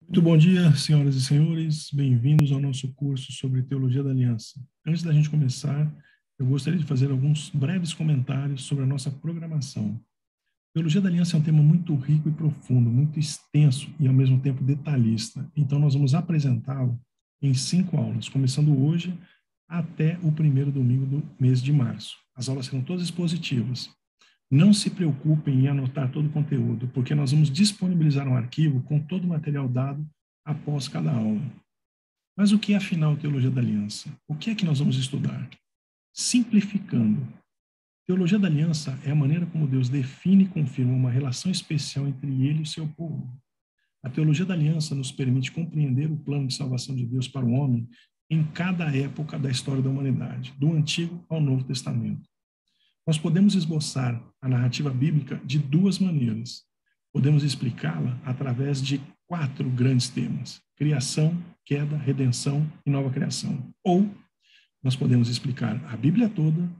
Muito bom dia, senhoras e senhores. Bem-vindos ao nosso curso sobre Teologia da Aliança. Antes da gente começar, eu gostaria de fazer alguns breves comentários sobre a nossa programação. Teologia da Aliança é um tema muito rico e profundo, muito extenso e, ao mesmo tempo, detalhista. Então, nós vamos apresentá-lo em 5 aulas, começando hoje até o primeiro domingo do mês de março. As aulas serão todas expositivas. Não se preocupem em anotar todo o conteúdo, porque nós vamos disponibilizar um arquivo com todo o material dado após cada aula. Mas o que é, afinal, Teologia da Aliança? O que é que nós vamos estudar? Simplificando, Teologia da Aliança é a maneira como Deus define e confirma uma relação especial entre Ele e o seu povo. A Teologia da Aliança nos permite compreender o plano de salvação de Deus para o homem em cada época da história da humanidade, do Antigo ao Novo Testamento. Nós podemos esboçar a narrativa bíblica de 2 maneiras. Podemos explicá-la através de 4 grandes temas: criação, queda, redenção e nova criação. Ou nós podemos explicar a Bíblia toda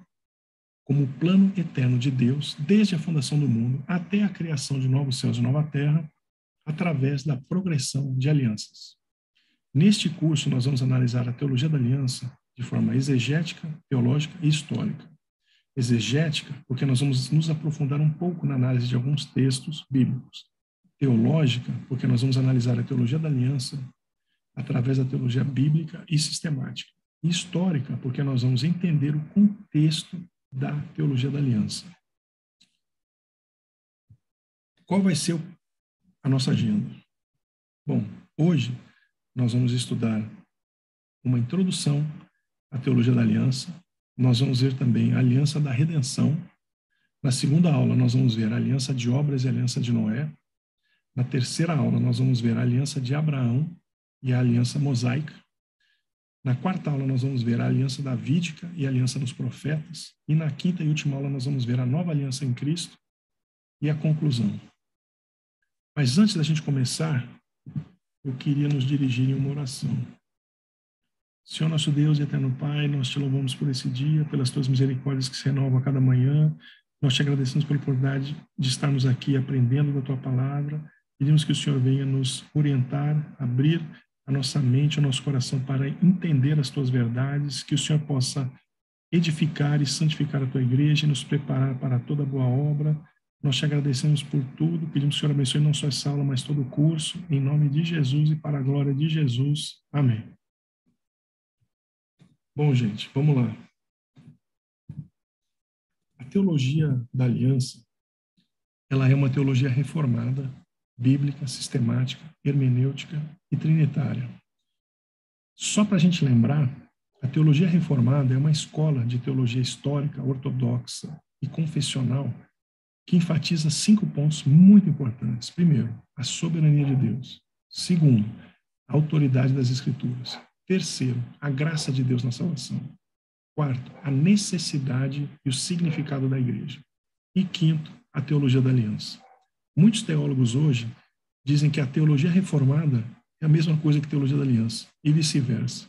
como o plano eterno de Deus, desde a fundação do mundo até a criação de novos céus e nova terra, através da progressão de alianças. Neste curso, nós vamos analisar a teologia da aliança de forma exegética, teológica e histórica. Exegética, porque nós vamos nos aprofundar um pouco na análise de alguns textos bíblicos. Teológica, porque nós vamos analisar a teologia da aliança através da teologia bíblica e sistemática. E histórica, porque nós vamos entender o contexto da teologia da aliança. Qual vai ser a nossa agenda? Bom, hoje nós vamos estudar uma introdução à teologia da aliança. Nós vamos ver também a aliança da redenção. Na segunda aula, nós vamos ver a aliança de obras e a aliança de Noé. Na terceira aula, nós vamos ver a aliança de Abraão e a aliança mosaica. Na quarta aula, nós vamos ver a aliança davídica e a aliança dos profetas. E na quinta e última aula, nós vamos ver a nova aliança em Cristo e a conclusão. Mas antes da gente começar, eu queria nos dirigir em uma oração. Senhor nosso Deus e eterno Pai, nós te louvamos por esse dia, pelas tuas misericórdias que se renovam a cada manhã. Nós te agradecemos pela oportunidade de estarmos aqui aprendendo da tua palavra. Pedimos que o Senhor venha nos orientar, abrir a nossa mente, o nosso coração para entender as tuas verdades, que o Senhor possa edificar e santificar a tua igreja e nos preparar para toda boa obra. Nós te agradecemos por tudo, pedimos que o Senhor abençoe não só essa aula, mas todo o curso, em nome de Jesus e para a glória de Jesus. Amém. Bom, gente, vamos lá. A teologia da aliança, ela é uma teologia reformada, bíblica, sistemática, hermenêutica e trinitária. Só para a gente lembrar, a teologia reformada é uma escola de teologia histórica, ortodoxa e confessional que enfatiza 5 pontos muito importantes. Primeiro, a soberania de Deus. Segundo, a autoridade das Escrituras. Terceiro, a graça de Deus na salvação. Quarto, a necessidade e o significado da igreja. E quinto, a teologia da aliança. Muitos teólogos hoje dizem que a teologia reformada é a mesma coisa que a teologia da aliança, e vice-versa.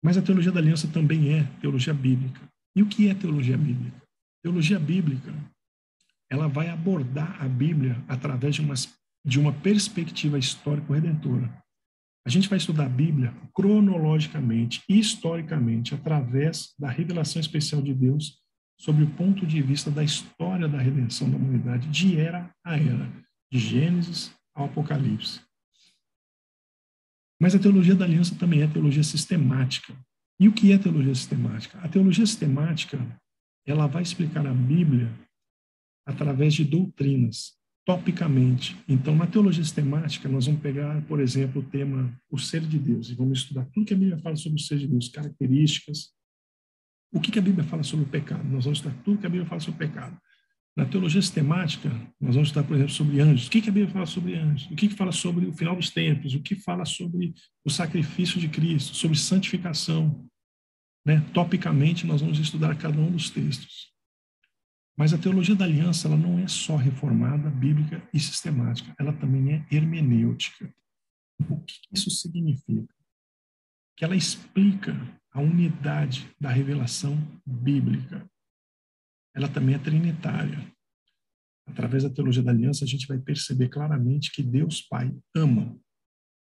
Mas a teologia da aliança também é teologia bíblica. E o que é teologia bíblica? Teologia bíblica, ela vai abordar a Bíblia através de uma perspectiva histórico-redentora. A gente vai estudar a Bíblia cronologicamente e historicamente através da revelação especial de Deus sobre o ponto de vista da história da redenção da humanidade de era a era, de Gênesis ao Apocalipse. Mas a teologia da aliança também é teologia sistemática. E o que é teologia sistemática? A teologia sistemática, ela vai explicar a Bíblia através de doutrinas, topicamente. Então, na teologia sistemática, nós vamos pegar, por exemplo, o tema o ser de Deus, e vamos estudar tudo que a Bíblia fala sobre o ser de Deus, características. O que a Bíblia fala sobre o pecado? Nós vamos estudar tudo que a Bíblia fala sobre o pecado. Na teologia sistemática, nós vamos estudar, por exemplo, sobre anjos. O que a Bíblia fala sobre anjos? O que fala sobre o final dos tempos? O que fala sobre o sacrifício de Cristo? Sobre santificação? Topicamente, nós vamos estudar cada um dos textos. Mas a teologia da aliança, ela não é só reformada, bíblica e sistemática, ela também é hermenêutica. O que isso significa? Que ela explica a unidade da revelação bíblica. Ela também é trinitária. Através da teologia da aliança, a gente vai perceber claramente que Deus Pai ama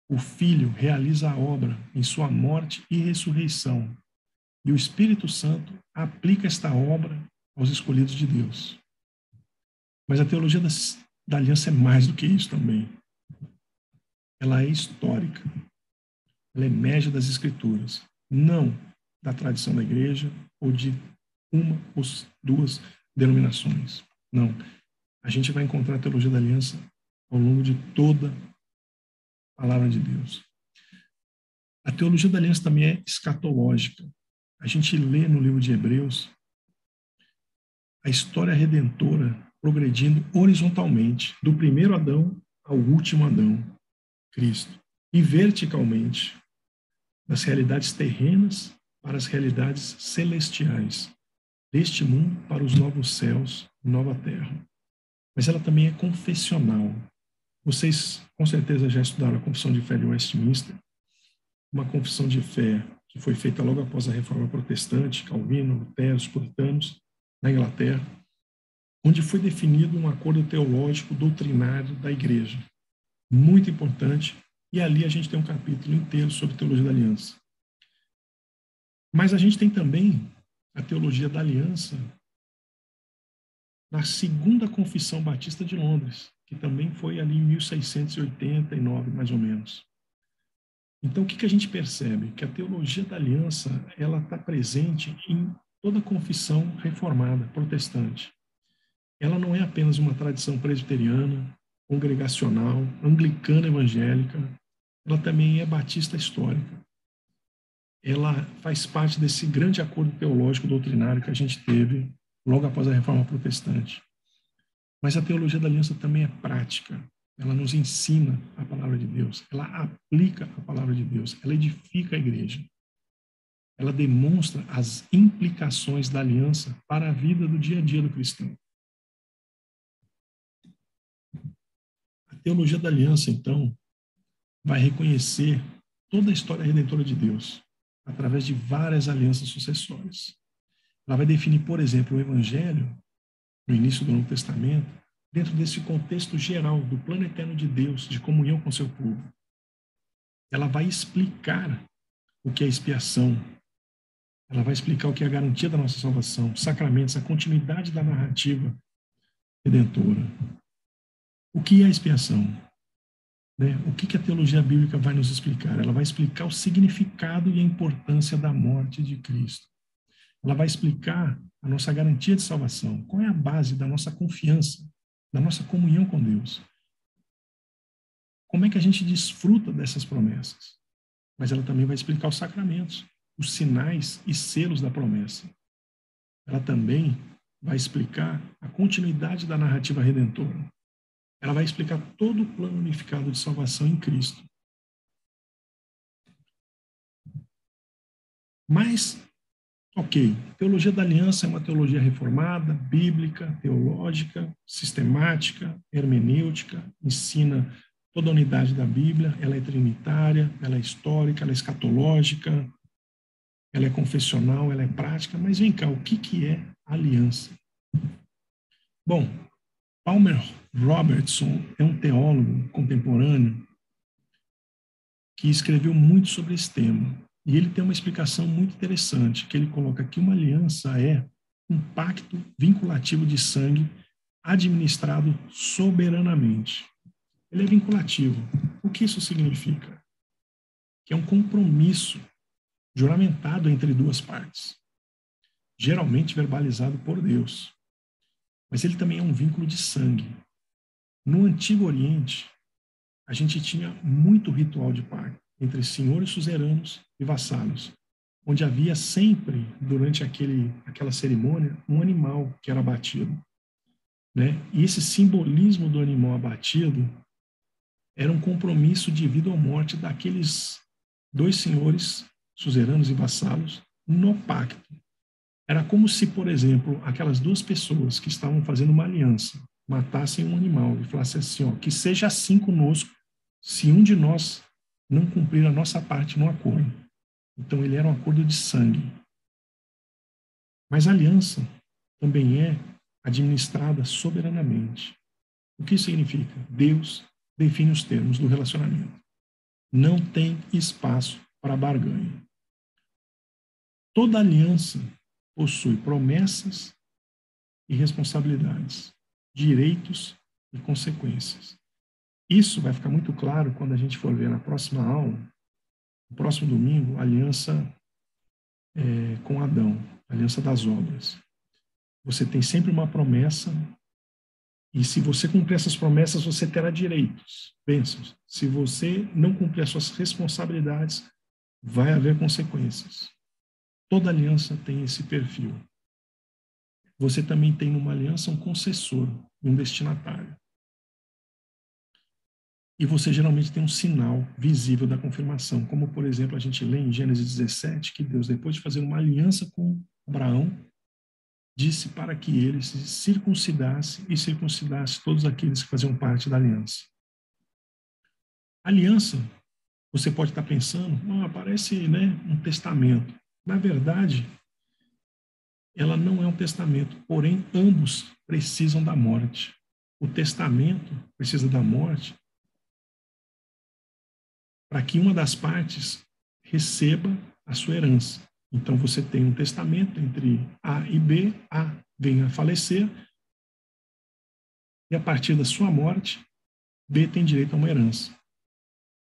O Filho realiza a obra em sua morte e ressurreição. E o Espírito Santo aplica esta obra aos escolhidos de Deus. Mas a teologia da aliança é mais do que isso também. Ela é histórica. Ela emerge das Escrituras, não da tradição da igreja ou de uma ou duas denominações. Não. A gente vai encontrar a teologia da aliança ao longo de toda a palavra de Deus. A teologia da aliança também é escatológica. A gente lê no livro de Hebreus a história redentora progredindo horizontalmente, do primeiro Adão ao último Adão, Cristo, e verticalmente, das realidades terrenas para as realidades celestiais, deste mundo para os novos céus e nova terra. Mas ela também é confessional. Vocês, com certeza, já estudaram a Confissão de Fé de Westminster, uma confissão de fé que foi feita logo após a Reforma Protestante, Calvino, Lutero, os puritanos, na Inglaterra, onde foi definido um acordo teológico doutrinário da Igreja, muito importante, e ali a gente tem um capítulo inteiro sobre teologia da aliança. Mas a gente tem também a teologia da aliança na Segunda Confissão Batista de Londres, que também foi ali em 1689, mais ou menos. Então, o que a gente percebe? Que a teologia da aliança ela está presente em toda a confissão reformada, protestante. Ela não é apenas uma tradição presbiteriana, congregacional, anglicana evangélica, ela também é batista histórica. Ela faz parte desse grande acordo teológico doutrinário que a gente teve logo após a Reforma Protestante. Mas a teologia da aliança também é prática. Ela nos ensina a palavra de Deus, ela aplica a palavra de Deus, ela edifica a igreja. Ela demonstra as implicações da aliança para a vida do dia a dia do cristão. A teologia da aliança, então, vai reconhecer toda a história redentora de Deus através de várias alianças sucessórias. Ela vai definir, por exemplo, o Evangelho, no início do Novo Testamento, dentro desse contexto geral do plano eterno de Deus, de comunhão com seu povo. Ela vai explicar o que é expiação. Ela vai explicar o que é a garantia da nossa salvação, sacramentos, a continuidade da narrativa redentora. O que é a expiação? O que a teologia bíblica vai nos explicar? Ela vai explicar o significado e a importância da morte de Cristo. Ela vai explicar a nossa garantia de salvação. Qual é a base da nossa confiança, da nossa comunhão com Deus? Como é que a gente desfruta dessas promessas? Mas ela também vai explicar os sacramentos, os sinais e selos da promessa. Ela também vai explicar a continuidade da narrativa redentora. Ela vai explicar todo o plano unificado de salvação em Cristo. Mas, ok, teologia da aliança é uma teologia reformada, bíblica, teológica, sistemática, hermenêutica, ensina toda a unidade da Bíblia, ela é trinitária, ela é histórica, ela é escatológica, ela é confessional, ela é prática, mas vem cá, o que é aliança? Bom, Palmer Robertson é um teólogo contemporâneo que escreveu muito sobre esse tema. E ele tem uma explicação muito interessante, que ele coloca que uma aliança é um pacto vinculativo de sangue administrado soberanamente. Ele é vinculativo. O que isso significa? Que é um compromisso juramentado entre duas partes, geralmente verbalizado por Deus. Mas ele também é um vínculo de sangue. No Antigo Oriente, a gente tinha muito ritual de pacto entre senhores suzeranos e vassalos, onde havia sempre, durante aquela cerimônia, um animal que era abatido. E esse simbolismo do animal abatido era um compromisso de vida ou morte daqueles dois senhores suzeranos e vassalos no pacto. Era como se, por exemplo, aquelas duas pessoas que estavam fazendo uma aliança matassem um animal e falassem assim, que seja assim conosco se um de nós não cumprir a nossa parte no acordo. Então, ele era um acordo de sangue. Mas a aliança também é administrada soberanamente. O que significa? Deus define os termos do relacionamento. Não tem espaço para barganha. Toda aliança possui promessas e responsabilidades, direitos e consequências. Isso vai ficar muito claro quando a gente for ver na próxima aula, no próximo domingo, a aliança com Adão, a aliança das obras. Você tem sempre uma promessa, e se você cumprir essas promessas, você terá direitos, bênçãos. Se você não cumprir as suas responsabilidades, vai haver consequências. Toda aliança tem esse perfil. Você também tem numa aliança um concessor, um destinatário. E você geralmente tem um sinal visível da confirmação, como, por exemplo, a gente lê em Gênesis 17, que Deus, depois de fazer uma aliança com Abraão, disse para que ele se circuncidasse e circuncidasse todos aqueles que faziam parte da aliança. Aliança, você pode estar pensando, parece, né, um testamento. Na verdade, ela não é um testamento, porém, ambos precisam da morte. O testamento precisa da morte para que uma das partes receba a sua herança. Então, você tem um testamento entre A e B, A vem a falecer, e a partir da sua morte, B tem direito a uma herança.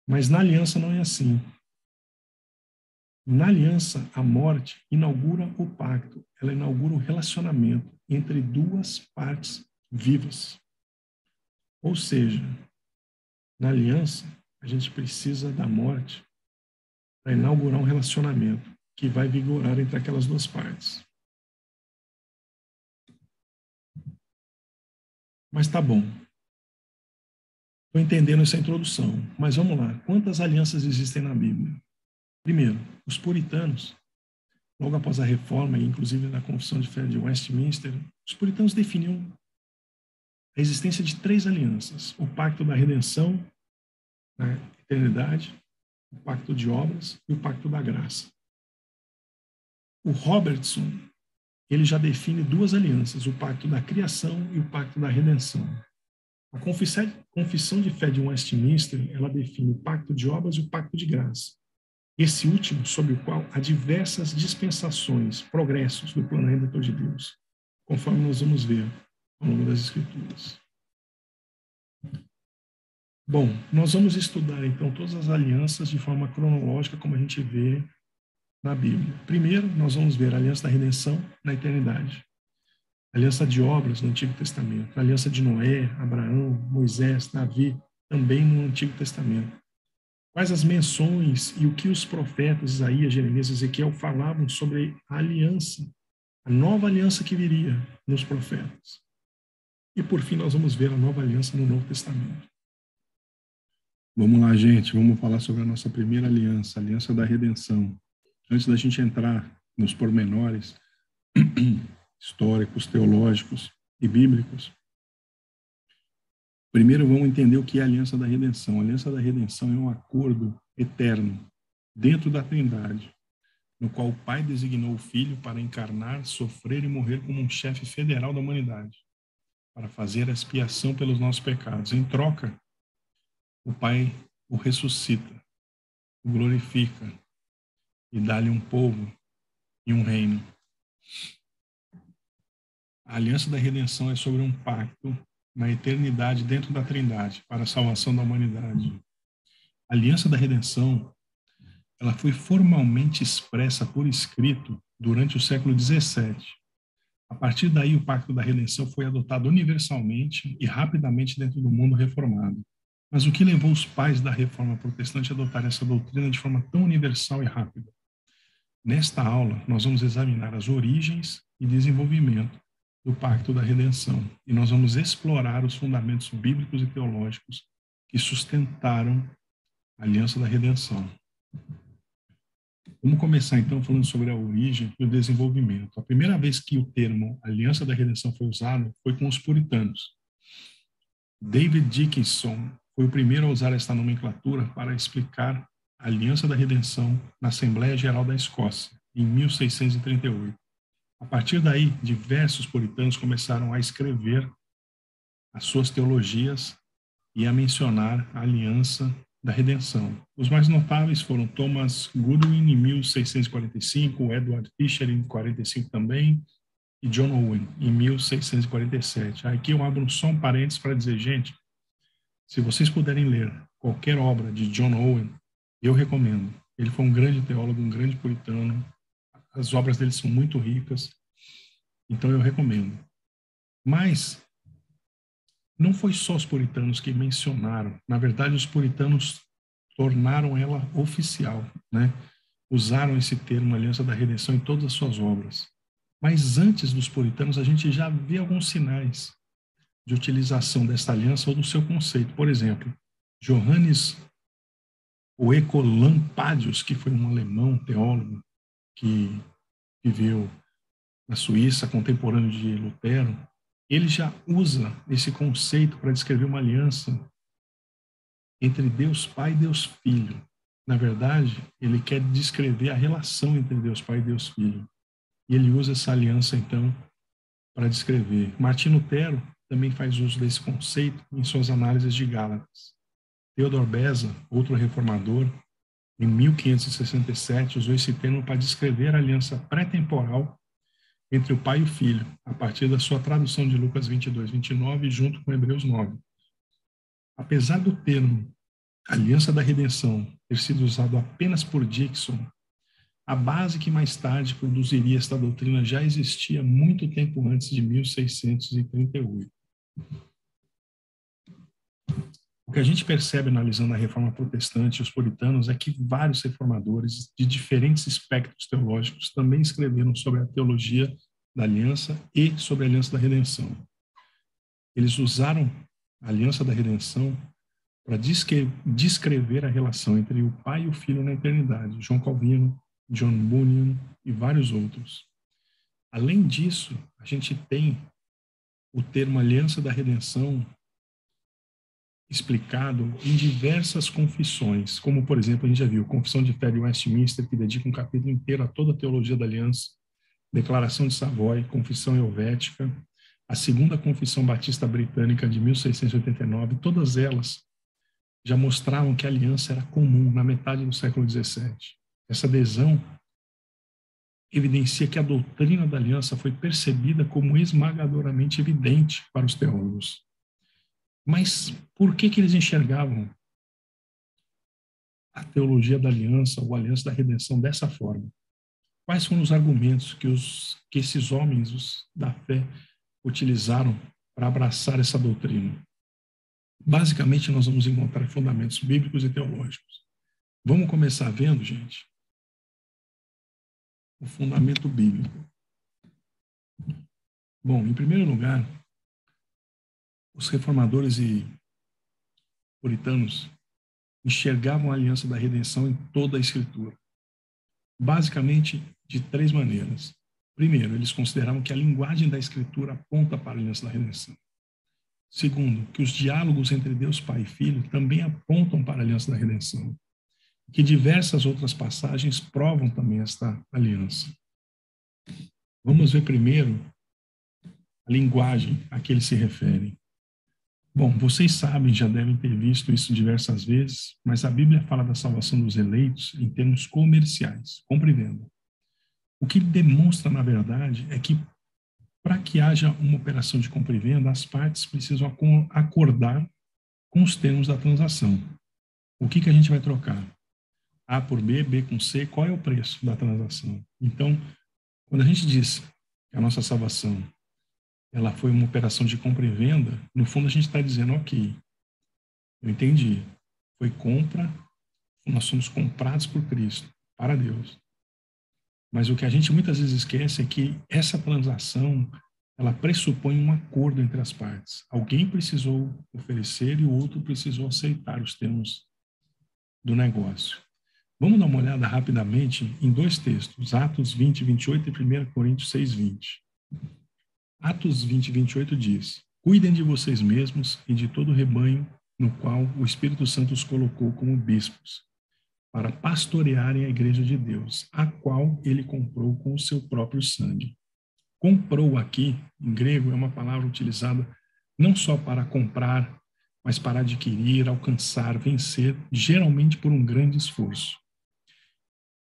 Mas na aliança não é assim. Na aliança, a morte inaugura o pacto, ela inaugura o relacionamento entre duas partes vivas. Ou seja, na aliança, a gente precisa da morte para inaugurar um relacionamento que vai vigorar entre aquelas duas partes. Mas tá bom. Estou entendendo essa introdução, mas vamos lá. Quantas alianças existem na Bíblia? Primeiro, os puritanos, logo após a reforma, e inclusive na Confissão de Fé de Westminster, os puritanos definiam a existência de 3 alianças: o pacto da redenção, na eternidade, o pacto de obras e o pacto da graça. O Robertson, ele já define 2 alianças, o pacto da criação e o pacto da redenção. A Confissão de Fé de Westminster, ela define o pacto de obras e o pacto de graça. Esse último, sobre o qual há diversas dispensações, progressos do plano redentor de Deus, conforme nós vamos ver ao longo das Escrituras. Bom, nós vamos estudar então todas as alianças de forma cronológica, como a gente vê na Bíblia. Primeiro, nós vamos ver a aliança da redenção na eternidade, a aliança de obras no Antigo Testamento, a aliança de Noé, Abraão, Moisés, Davi, também no Antigo Testamento. Quais as menções e o que os profetas Isaías, Jeremias e Ezequiel falavam sobre a aliança, a nova aliança que viria nos profetas. E por fim nós vamos ver a nova aliança no Novo Testamento. Vamos lá, gente, vamos falar sobre a nossa primeira aliança, a aliança da redenção. Antes da gente entrar nos pormenores históricos, teológicos e bíblicos, primeiro vamos entender o que é a aliança da redenção. A aliança da redenção é um acordo eterno dentro da Trindade, no qual o Pai designou o Filho para encarnar, sofrer e morrer como um chefe federal da humanidade, para fazer a expiação pelos nossos pecados. Em troca, o Pai o ressuscita, o glorifica e dá-lhe um povo e um reino. A aliança da redenção é sobre um pacto na eternidade dentro da Trindade para a salvação da humanidade. A aliança da redenção, ela foi formalmente expressa por escrito durante o século XVII. A partir daí, o pacto da redenção foi adotado universalmente e rapidamente dentro do mundo reformado. Mas o que levou os pais da reforma protestante a adotar essa doutrina de forma tão universal e rápida? Nesta aula, nós vamos examinar as origens e desenvolvimento do pacto da redenção e nós vamos explorar os fundamentos bíblicos e teológicos que sustentaram a aliança da redenção. Vamos começar então falando sobre a origem e o desenvolvimento. A primeira vez que o termo aliança da redenção foi usado foi com os puritanos. David Dickinson foi o primeiro a usar esta nomenclatura para explicar a aliança da redenção na Assembleia Geral da Escócia, em 1638. A partir daí, diversos puritanos começaram a escrever as suas teologias e a mencionar a aliança da Redenção. Os mais notáveis foram Thomas Goodwin, em 1645, Edward Fisher, em 45 também, e John Owen, em 1647. Aqui eu abro só um parênteses para dizer, gente, se vocês puderem ler qualquer obra de John Owen, eu recomendo. Ele foi um grande teólogo, um grande puritano. As obras dele são muito ricas, então eu recomendo. Mas não foi só os puritanos que mencionaram. Na verdade, os puritanos tornaram ela oficial, né? Usaram esse termo, Aliança da Redenção, em todas as suas obras. Mas antes dos puritanos, a gente já vê alguns sinais de utilização desta aliança ou do seu conceito. Por exemplo, Johannes Oecolampadius, que foi um alemão teólogo que viveu na Suíça, contemporâneo de Lutero, ele já usa esse conceito para descrever uma aliança entre Deus Pai e Deus Filho. Na verdade, ele quer descrever a relação entre Deus Pai e Deus Filho. E ele usa essa aliança, então, para descrever. Martim Lutero também faz uso desse conceito em suas análises de Gálatas. Theodor Beza, outro reformador, em 1567, usou esse termo para descrever a aliança pré-temporal entre o Pai e o Filho, a partir da sua tradução de Lucas 22, 29, junto com Hebreus 9. Apesar do termo Aliança da Redenção ter sido usado apenas por Dixon, a base que mais tarde produziria esta doutrina já existia muito tempo antes de 1638. O que a gente percebe analisando a Reforma Protestante e os puritanos é que vários reformadores de diferentes espectros teológicos também escreveram sobre a teologia da aliança e sobre a aliança da redenção. Eles usaram a aliança da redenção para descrever a relação entre o Pai e o Filho na eternidade. João Calvino, John Bunyan e vários outros. Além disso, a gente tem o termo aliança da redenção explicado em diversas confissões, como, por exemplo, a gente já viu, Confissão de Fé de Westminster, que dedica um capítulo inteiro a toda a teologia da aliança, Declaração de Savoy, Confissão Helvética, a Segunda Confissão Batista Britânica de 1689, todas elas já mostravam que a aliança era comum na metade do século XVII. Essa adesão evidencia que a doutrina da aliança foi percebida como esmagadoramente evidente para os teólogos. Mas por que eles enxergavam a teologia da aliança ou a aliança da redenção dessa forma? Quais foram os argumentos que esses homens da fé utilizaram para abraçar essa doutrina? Basicamente, nós vamos encontrar fundamentos bíblicos e teológicos. Vamos começar vendo, gente, o fundamento bíblico. Bom, em primeiro lugar, os reformadores e puritanos enxergavam a aliança da redenção em toda a Escritura. Basicamente, de três maneiras. Primeiro, eles consideravam que a linguagem da Escritura aponta para a aliança da redenção. Segundo, que os diálogos entre Deus Pai e Filho também apontam para a aliança da redenção. Que diversas outras passagens provam também esta aliança. Vamos ver primeiro a linguagem a que eles se referem. Bom, vocês sabem, já devem ter visto isso diversas vezes, mas a Bíblia fala da salvação dos eleitos em termos comerciais, compra e venda. O que demonstra, na verdade, é que para que haja uma operação de compra e venda, as partes precisam acordar com os termos da transação. O que a gente vai trocar? A por B, B com C, qual é o preço da transação? Então, quando a gente diz que a nossa salvação ela foi uma operação de compra e venda, no fundo a gente está dizendo, ok, eu entendi, foi compra, nós somos comprados por Cristo, para Deus. Mas o que a gente muitas vezes esquece é que essa transação, ela pressupõe um acordo entre as partes. Alguém precisou oferecer e o outro precisou aceitar os termos do negócio. Vamos dar uma olhada rapidamente em dois textos, Atos 20, 28 e 1 Coríntios 6, 20. Atos 20, 28 diz: cuidem de vocês mesmos e de todo o rebanho no qual o Espírito Santo os colocou como bispos, para pastorearem a igreja de Deus, a qual ele comprou com o seu próprio sangue. Comprou aqui, em grego, é uma palavra utilizada não só para comprar mas para adquirir, alcançar, vencer, geralmente por um grande esforço.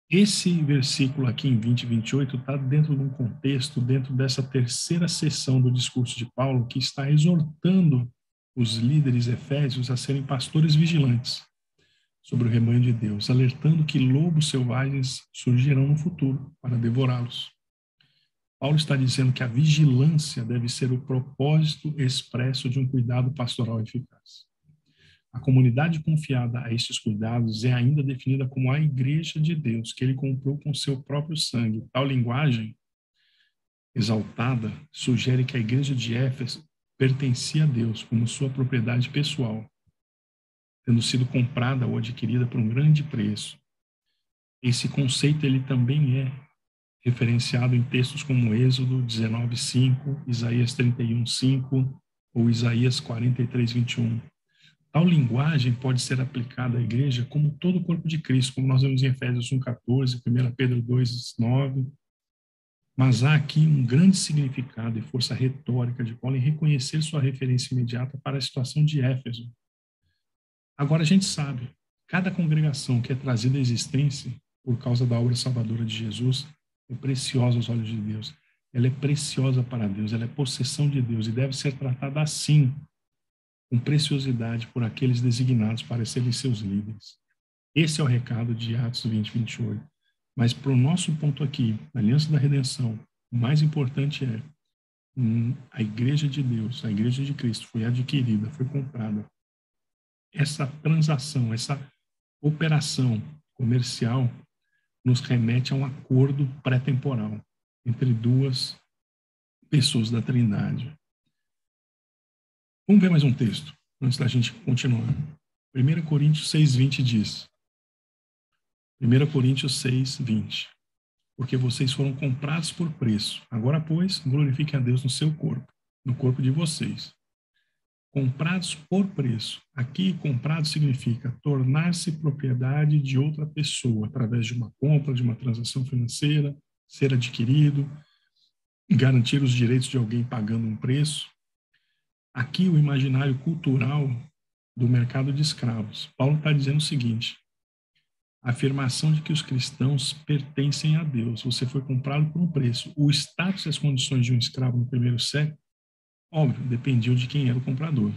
Esse versículo aqui em 20 e 28 está dentro de um contexto, dentro dessa terceira sessão do discurso de Paulo, que está exortando os líderes efésios a serem pastores vigilantes sobre o rebanho de Deus, alertando que lobos selvagens surgirão no futuro para devorá-los. Paulo está dizendo que a vigilância deve ser o propósito expresso de um cuidado pastoral eficaz. A comunidade confiada a estes cuidados é ainda definida como a Igreja de Deus, que ele comprou com seu próprio sangue. Tal linguagem exaltada sugere que a Igreja de Éfeso pertencia a Deus como sua propriedade pessoal, tendo sido comprada ou adquirida por um grande preço. Esse conceito ele também é referenciado em textos como Êxodo 19:5, Isaías 31:5 ou Isaías 43:21. Tal linguagem pode ser aplicada à igreja como todo o corpo de Cristo, como nós vemos em Efésios 1:14, 1 Pedro 2:9. Mas há aqui um grande significado e força retórica de Paulo em reconhecer sua referência imediata para a situação de Éfeso. Agora a gente sabe, cada congregação que é trazida à existência por causa da obra salvadora de Jesus é preciosa aos olhos de Deus. Ela é preciosa para Deus, ela é possessão de Deus e deve ser tratada assim, com preciosidade por aqueles designados para serem seus líderes. Esse é o recado de Atos 20, 28. Mas para o nosso ponto aqui, a Aliança da Redenção, o mais importante é a Igreja de Deus, a Igreja de Cristo foi adquirida, foi comprada. Essa transação, essa operação comercial nos remete a um acordo pré-temporal entre duas pessoas da Trindade. Vamos ver mais um texto, antes da gente continuar. 1 Coríntios 6:20 diz, 1 Coríntios 6:20, porque vocês foram comprados por preço. Agora, pois, glorifiquem a Deus no seu corpo, no corpo de vocês. Comprados por preço. Aqui, comprado significa tornar-se propriedade de outra pessoa, através de uma compra, de uma transação financeira, ser adquirido, garantir os direitos de alguém pagando um preço. Aqui, o imaginário cultural do mercado de escravos. Paulo está dizendo o seguinte, a afirmação de que os cristãos pertencem a Deus. Você foi comprado por um preço. O status e as condições de um escravo no primeiro século, óbvio, dependiam de quem era o comprador.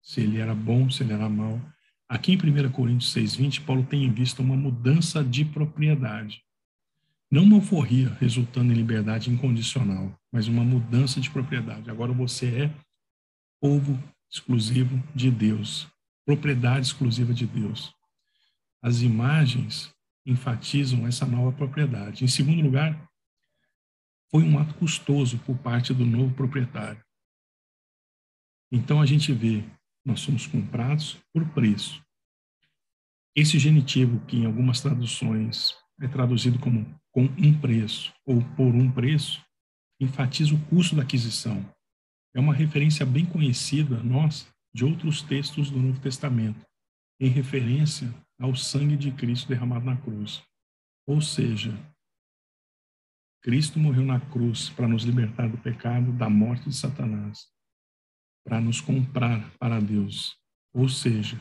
Se ele era bom, se ele era mau. Aqui em 1 Coríntios 6:20, Paulo tem em vista uma mudança de propriedade. Não uma alforria resultando em liberdade incondicional, mas uma mudança de propriedade. Agora você é povo exclusivo de Deus, propriedade exclusiva de Deus. As imagens enfatizam essa nova propriedade. Em segundo lugar, foi um ato custoso por parte do novo proprietário. Então a gente vê, nós somos comprados por preço. Esse genitivo, que em algumas traduções é traduzido como com um preço ou por um preço, enfatiza o custo da aquisição. É uma referência bem conhecida, nossa, de outros textos do Novo Testamento, em referência ao sangue de Cristo derramado na cruz. Ou seja, Cristo morreu na cruz para nos libertar do pecado, da morte de Satanás, para nos comprar para Deus. Ou seja,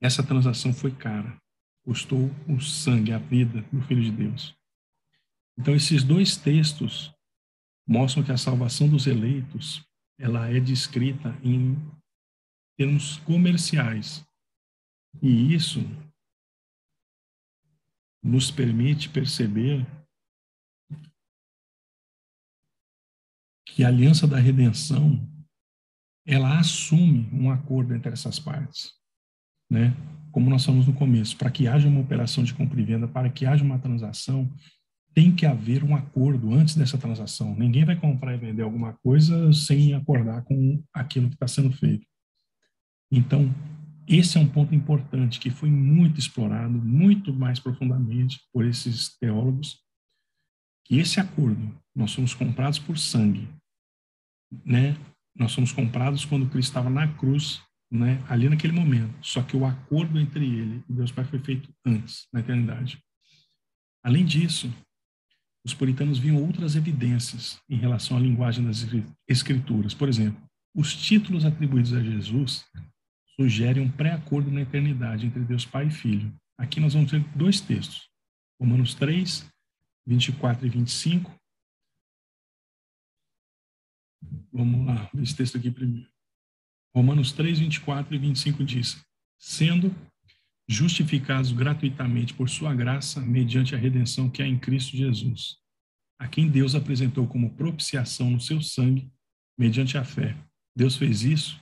essa transação foi cara, custou o sangue, a vida do Filho de Deus. Então, esses dois textos mostram que a salvação dos eleitos, ela é descrita em termos comerciais. E isso nos permite perceber que a aliança da redenção, ela assume um acordo entre essas partes, né? Como nós falamos no começo, para que haja uma operação de compra e venda, para que haja uma transação, tem que haver um acordo antes dessa transação. Ninguém vai comprar e vender alguma coisa sem acordar com aquilo que está sendo feito. Então, esse é um ponto importante que foi muito explorado, muito mais profundamente por esses teólogos, que esse acordo, nós somos comprados por sangue, né? Nós somos comprados quando Cristo estava na cruz, né? Ali naquele momento. Só que o acordo entre ele e Deus Pai foi feito antes, na eternidade. Além disso, os puritanos viam outras evidências em relação à linguagem das Escrituras. Por exemplo, Os títulos atribuídos a Jesus sugerem um pré-acordo na eternidade entre Deus Pai e Filho. Aqui nós vamos ter dois textos. Romanos 3, 24 e 25. Vamos lá, ver esse texto aqui primeiro. Romanos 3, 24 e 25 diz: sendo justificados gratuitamente por sua graça, mediante a redenção que há em Cristo Jesus, a quem Deus apresentou como propiciação no seu sangue, mediante a fé. Deus fez isso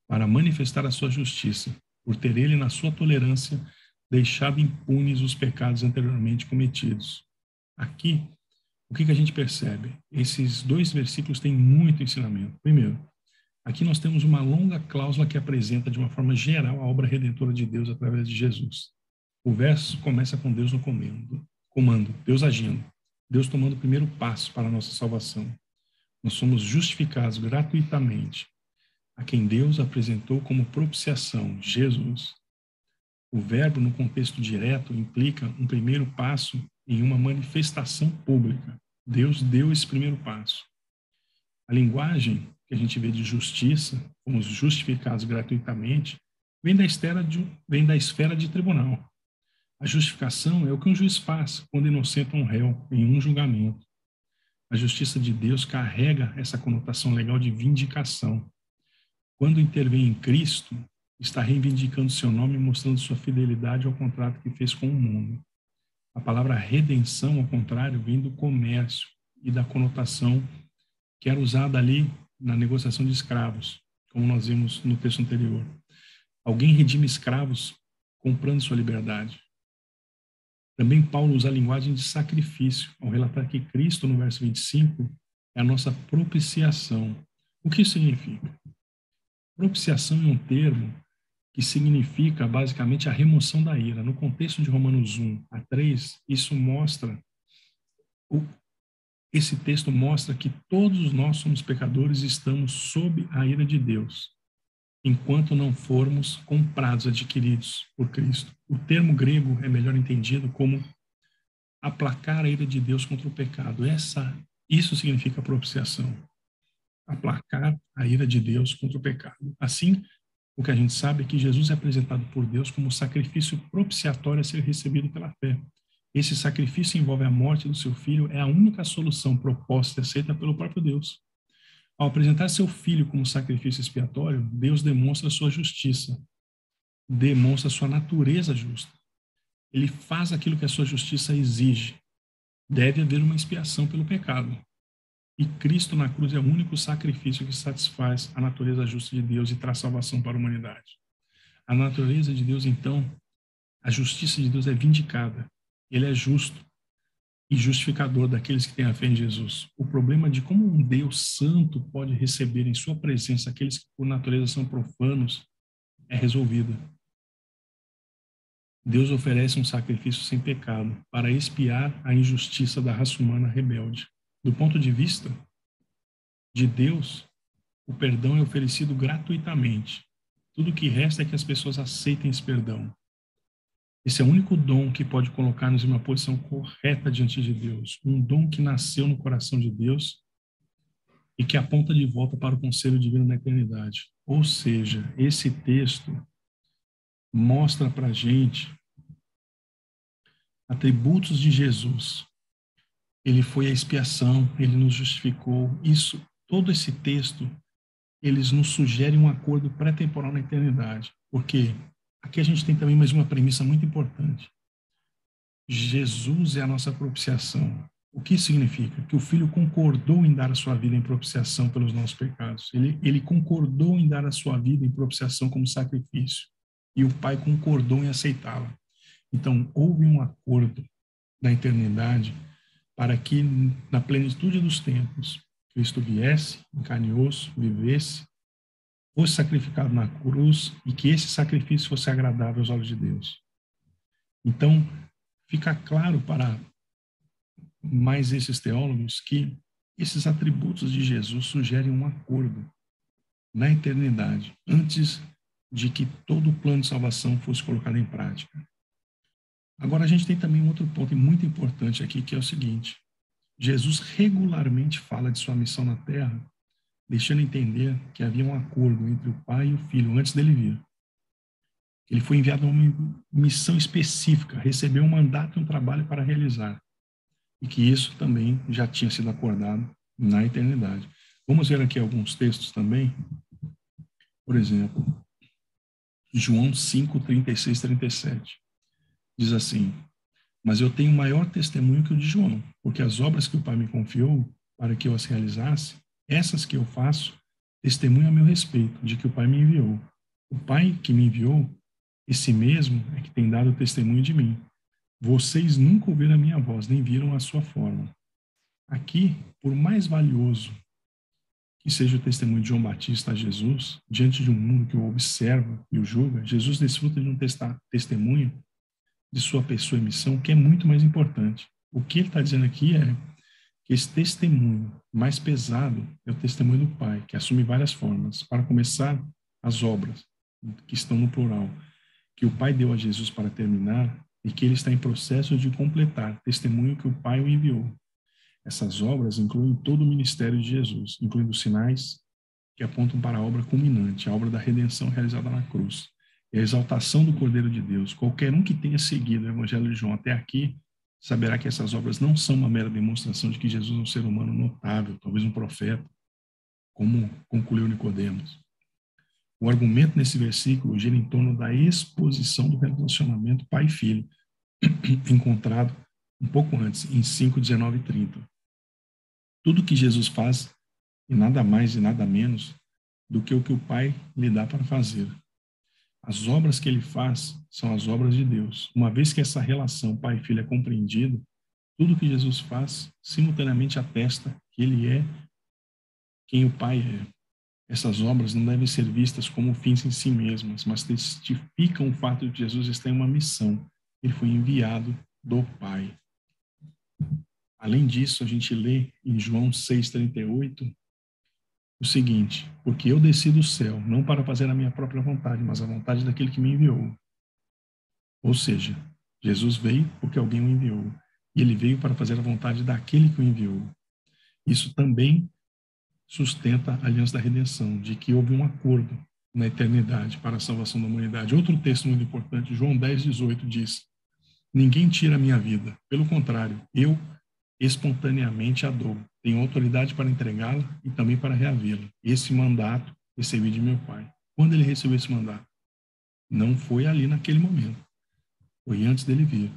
para manifestar a sua justiça, por ter ele, na sua tolerância, deixado impunes os pecados anteriormente cometidos. Aqui, o que a gente percebe? Esses dois versículos têm muito ensinamento. Primeiro, aqui nós temos uma longa cláusula que apresenta de uma forma geral a obra redentora de Deus através de Jesus. O verso começa com Deus no comando, Deus agindo, Deus tomando o primeiro passo para a nossa salvação. Nós somos justificados gratuitamente, a quem Deus apresentou como propiciação, Jesus. O verbo, no contexto direto, implica um primeiro passo em uma manifestação pública. Deus deu esse primeiro passo. A linguagem que a gente vê de justiça, fomos justificados gratuitamente, vem da esfera de tribunal. A justificação é o que um juiz faz quando inocenta um réu em um julgamento. A justiça de Deus carrega essa conotação legal de vindicação. Quando intervém em Cristo, está reivindicando seu nome e mostrando sua fidelidade ao contrato que fez com o mundo. A palavra redenção, ao contrário, vem do comércio e da conotação que era usada ali na negociação de escravos, como nós vimos no texto anterior. Alguém redime escravos comprando sua liberdade. Também Paulo usa a linguagem de sacrifício, ao relatar que Cristo, no verso 25, é a nossa propiciação. O que isso significa? Propiciação é um termo que significa basicamente a remoção da ira. No contexto de Romanos 1 a 3, esse texto mostra que todos nós somos pecadores e estamos sob a ira de Deus, enquanto não formos comprados, adquiridos por Cristo. O termo grego é melhor entendido como aplacar a ira de Deus contra o pecado. Isso significa propiciação. Aplacar a ira de Deus contra o pecado. Assim, o que a gente sabe é que Jesus é apresentado por Deus como sacrifício propiciatório a ser recebido pela fé. Esse sacrifício envolve a morte do seu filho, é a única solução proposta e aceita pelo próprio Deus. Ao apresentar seu filho como sacrifício expiatório, Deus demonstra sua justiça, demonstra sua natureza justa. Ele faz aquilo que a sua justiça exige. Deve haver uma expiação pelo pecado. E Cristo na cruz é o único sacrifício que satisfaz a natureza justa de Deus e traz salvação para a humanidade. A natureza de Deus, então, a justiça de Deus é vindicada. Ele é justo e justificador daqueles que têm a fé em Jesus. O problema de como um Deus santo pode receber em sua presença aqueles que por natureza são profanos é resolvido. Deus oferece um sacrifício sem pecado para expiar a injustiça da raça humana rebelde. Do ponto de vista de Deus, o perdão é oferecido gratuitamente. Tudo o que resta é que as pessoas aceitem esse perdão. Esse é o único dom que pode colocar-nos em uma posição correta diante de Deus. Um dom que nasceu no coração de Deus e que aponta de volta para o conselho divino na eternidade. Ou seja, esse texto mostra para a gente atributos de Jesus. Ele foi a expiação, ele nos justificou. Todo esse texto, eles nos sugerem um acordo pré-temporal na eternidade. Porque aqui a gente tem também mais uma premissa muito importante. Jesus é a nossa propiciação. O que significa? Que o Filho concordou em dar a sua vida em propiciação pelos nossos pecados. Ele concordou em dar a sua vida em propiciação como sacrifício. E o Pai concordou em aceitá-la. Então, houve um acordo na eternidade para que, na plenitude dos tempos, Cristo viesse, em carne e osso, vivesse, fosse sacrificado na cruz e que esse sacrifício fosse agradável aos olhos de Deus. Então, fica claro para mais esses teólogos que esses atributos de Jesus sugerem um acordo na eternidade, antes de que todo o plano de salvação fosse colocado em prática. Agora, a gente tem também um outro ponto muito importante aqui, que é o seguinte: Jesus regularmente fala de sua missão na Terra deixando entender que havia um acordo entre o pai e o filho antes dele vir. Ele foi enviado a uma missão específica, recebeu um mandato e um trabalho para realizar. E que isso também já tinha sido acordado na eternidade. Vamos ver aqui alguns textos também. Por exemplo, João 5, 36, 37. Diz assim: mas eu tenho maior testemunho que o de João, porque as obras que o Pai me confiou para que eu as realizasse, essas que eu faço, testemunham a meu respeito, de que o Pai me enviou. O Pai que me enviou, esse mesmo é que tem dado testemunho de mim. Vocês nunca ouviram a minha voz, nem viram a sua forma. Aqui, por mais valioso que seja o testemunho de João Batista a Jesus, diante de um mundo que o observa e o julga, Jesus desfruta de um testemunho de sua pessoa e missão que é muito mais importante. O que ele está dizendo aqui é que esse testemunho mais pesado é o testemunho do Pai, que assume várias formas. Para começar, as obras, que estão no plural, que o Pai deu a Jesus para terminar e que ele está em processo de completar, testemunho que o Pai o enviou. Essas obras incluem todo o ministério de Jesus, incluindo sinais que apontam para a obra culminante, a obra da redenção realizada na cruz, e a exaltação do Cordeiro de Deus. Qualquer um que tenha seguido o Evangelho de João até aqui saberá que essas obras não são uma mera demonstração de que Jesus é um ser humano notável, talvez um profeta, como concluiu Nicodemos. O argumento nesse versículo gira em torno da exposição do relacionamento pai e filho, encontrado um pouco antes, em 5, 19 e 30. Tudo que Jesus faz, e nada mais e nada menos do que o Pai lhe dá para fazer. As obras que ele faz são as obras de Deus. Uma vez que essa relação pai e filho é compreendida, tudo que Jesus faz simultaneamente atesta que ele é quem o Pai é. Essas obras não devem ser vistas como fins em si mesmas, mas testificam o fato de que Jesus está em uma missão. Ele foi enviado do Pai. Além disso, a gente lê em João 6,38 o seguinte: porque eu desci do céu, não para fazer a minha própria vontade, mas a vontade daquele que me enviou. Ou seja, Jesus veio porque alguém o enviou. E ele veio para fazer a vontade daquele que o enviou. Isso também sustenta a aliança da redenção, de que houve um acordo na eternidade para a salvação da humanidade. Outro texto muito importante, João 10,18, diz: ninguém tira a minha vida. Pelo contrário, eu espontaneamente a dou. Tenho autoridade para entregá-la e também para reavê-la. Esse mandato recebi de meu Pai. Quando ele recebeu esse mandato? Não foi ali naquele momento. Foi antes dele vir.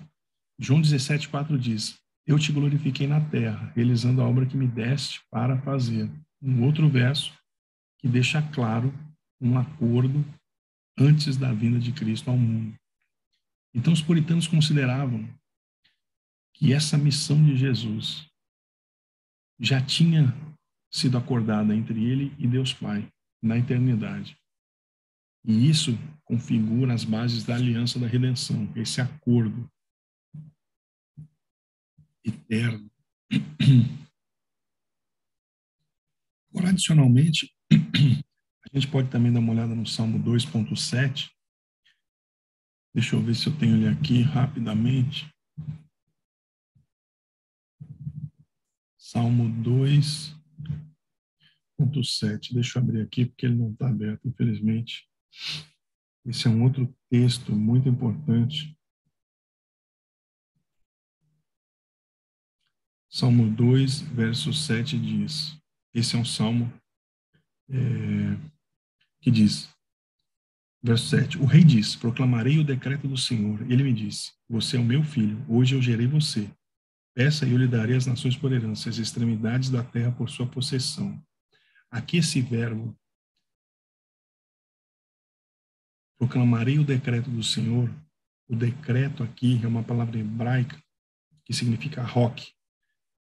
João 17,4 diz: eu te glorifiquei na terra, realizando a obra que me deste para fazer. Um outro verso que deixa claro um acordo antes da vinda de Cristo ao mundo. Então os puritanos consideravam que essa missão de Jesus já tinha sido acordada entre ele e Deus Pai na eternidade. E isso configura as bases da aliança da redenção, esse acordo eterno. Agora, adicionalmente, a gente pode também dar uma olhada no Salmo 2,7. Deixa eu ver se eu tenho ele aqui rapidamente. Salmo 2,7. Deixa eu abrir aqui, porque ele não está aberto, infelizmente. Esse é um outro texto muito importante. Salmo 2, verso 7 diz, esse é um salmo que diz, verso 7, o rei diz, proclamarei o decreto do Senhor. Ele me disse, você é o meu filho, hoje eu gerei você. Peça e eu lhe darei as nações por herança, as extremidades da terra por sua possessão. Aqui esse verbo, proclamarei o decreto do Senhor, o decreto aqui é uma palavra hebraica que significa roque.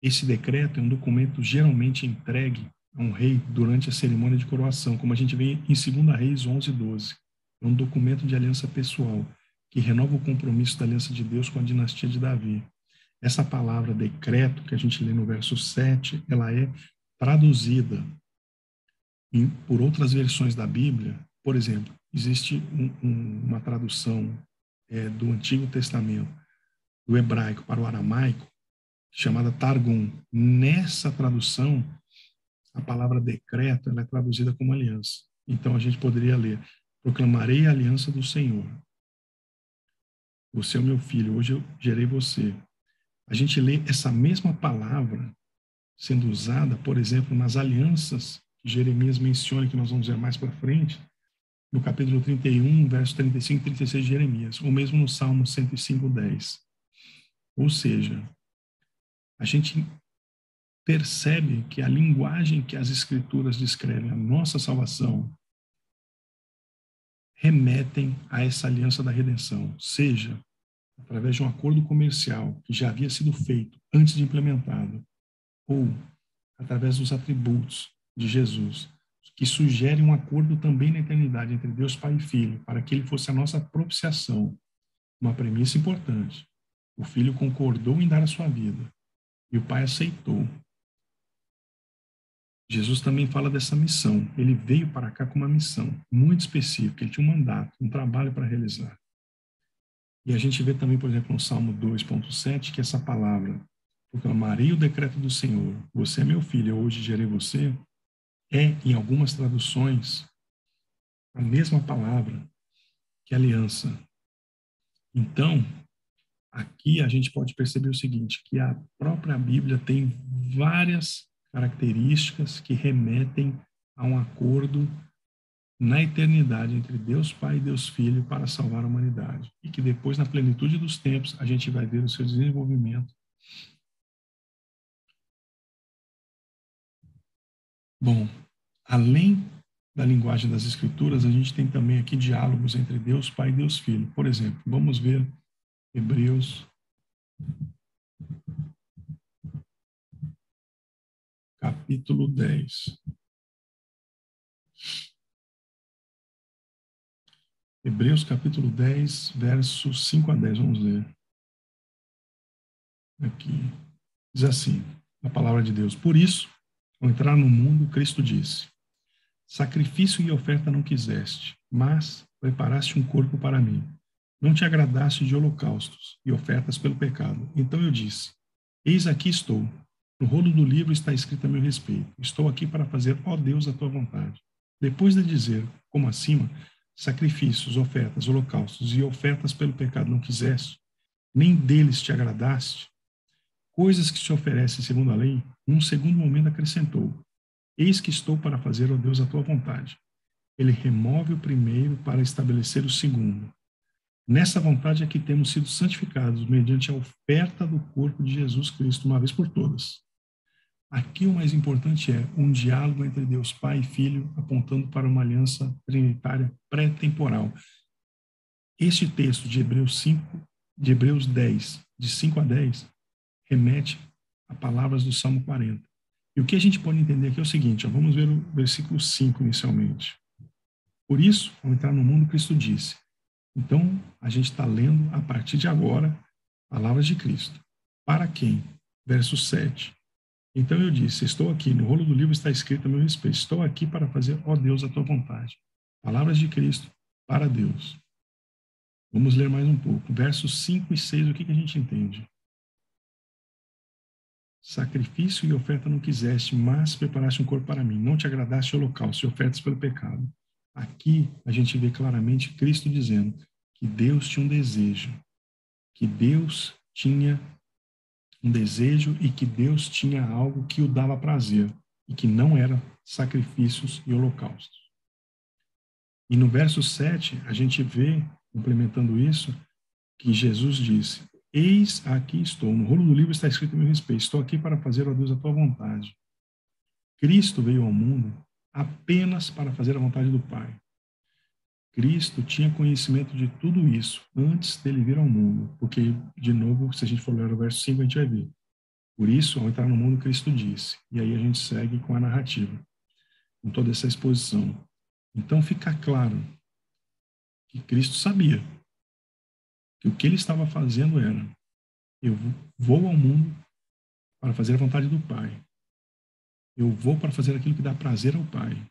Esse decreto é um documento geralmente entregue a um rei durante a cerimônia de coroação, como a gente vê em 2 Reis 11:12. É um documento de aliança pessoal que renova o compromisso da aliança de Deus com a dinastia de Davi. Essa palavra decreto, que a gente lê no verso 7, ela é traduzida por outras versões da Bíblia. Por exemplo, existe uma tradução do Antigo Testamento, do hebraico para o aramaico, chamada Targum. Nessa tradução, a palavra decreto ela é traduzida como aliança. Então a gente poderia ler: proclamarei a aliança do Senhor. Você é o meu filho, hoje eu gerei você. A gente lê essa mesma palavra sendo usada, por exemplo, nas alianças que Jeremias menciona, que nós vamos ver mais para frente, no capítulo 31, verso 35 e 36 de Jeremias, ou mesmo no Salmo 105, 10. Ou seja, a gente percebe que a linguagem que as Escrituras descrevem a nossa salvação remetem a essa aliança da redenção, seja através de um acordo comercial que já havia sido feito antes de implementado, ou através dos atributos de Jesus, que sugerem um acordo também na eternidade entre Deus Pai e Filho, para que ele fosse a nossa propiciação. Uma premissa importante. O Filho concordou em dar a sua vida e o Pai aceitou. Jesus também fala dessa missão. Ele veio para cá com uma missão muito específica. Ele tinha um mandato, um trabalho para realizar. E a gente vê também, por exemplo, no Salmo 2.7, que essa palavra, proclamarei o decreto do Senhor, você é meu filho, eu hoje gerei você, é, em algumas traduções, a mesma palavra que aliança. Então, aqui a gente pode perceber o seguinte, que a própria Bíblia tem várias características que remetem a um acordo na eternidade entre Deus Pai e Deus Filho para salvar a humanidade. E que depois, na plenitude dos tempos, a gente vai ver o seu desenvolvimento. Bom, além da linguagem das Escrituras, a gente tem também aqui diálogos entre Deus Pai e Deus Filho. Por exemplo, vamos ver Hebreus capítulo 10. Hebreus capítulo 10, versos 5 a 10. Vamos ler. Aqui. Diz assim, a palavra de Deus. Por isso, ao entrar no mundo, Cristo disse: sacrifício e oferta não quiseste, mas preparaste um corpo para mim. Não te agradaste de holocaustos e ofertas pelo pecado. Então eu disse: eis aqui estou. No rolo do livro está escrito a meu respeito. Estou aqui para fazer, ó Deus, a tua vontade. Depois de dizer, como acima, sacrifícios, ofertas, holocaustos e ofertas pelo pecado não quiseste, nem deles te agradaste, coisas que se oferecem segundo a lei, num segundo momento acrescentou: eis que estou para fazer, ó Deus, a tua vontade. Ele remove o primeiro para estabelecer o segundo. Nessa vontade é que temos sido santificados mediante a oferta do corpo de Jesus Cristo uma vez por todas. Aqui o mais importante é um diálogo entre Deus Pai e Filho, apontando para uma aliança trinitária pré-temporal. Este texto de Hebreus 10, de 5 a 10, remete a palavras do Salmo 40. E o que a gente pode entender aqui é o seguinte, vamos ver o versículo 5 inicialmente. Por isso, ao entrar no mundo, Cristo disse. Então, a gente está lendo, a partir de agora, palavras de Cristo. Para quem? Verso 7. Então eu disse, estou aqui, no rolo do livro está escrito a meu respeito, estou aqui para fazer, ó Deus, a tua vontade. Palavras de Cristo para Deus. Vamos ler mais um pouco. Versos 5 e 6, o que a gente entende? Sacrifício e oferta não quiseste, mas preparaste um corpo para mim. Não te agradaste holocausto e ofertas pelo pecado. Aqui a gente vê claramente Cristo dizendo que Deus tinha um desejo, que Deus tinha um desejo e que Deus tinha algo que o dava prazer e que não era sacrifícios e holocaustos. E no verso 7, a gente vê, complementando isso, que Jesus disse: eis aqui estou, no rolo do livro está escrito a meu respeito, estou aqui para fazer, ó Deus, a tua vontade. Cristo veio ao mundo apenas para fazer a vontade do Pai. Cristo tinha conhecimento de tudo isso antes dele vir ao mundo, porque, de novo, se a gente for ler o verso 5, a gente vai ver. Por isso, ao entrar no mundo, Cristo disse. E aí a gente segue com a narrativa, com toda essa exposição. Então fica claro que Cristo sabia que o que ele estava fazendo era: eu vou ao mundo para fazer a vontade do Pai. Eu vou para fazer aquilo que dá prazer ao Pai.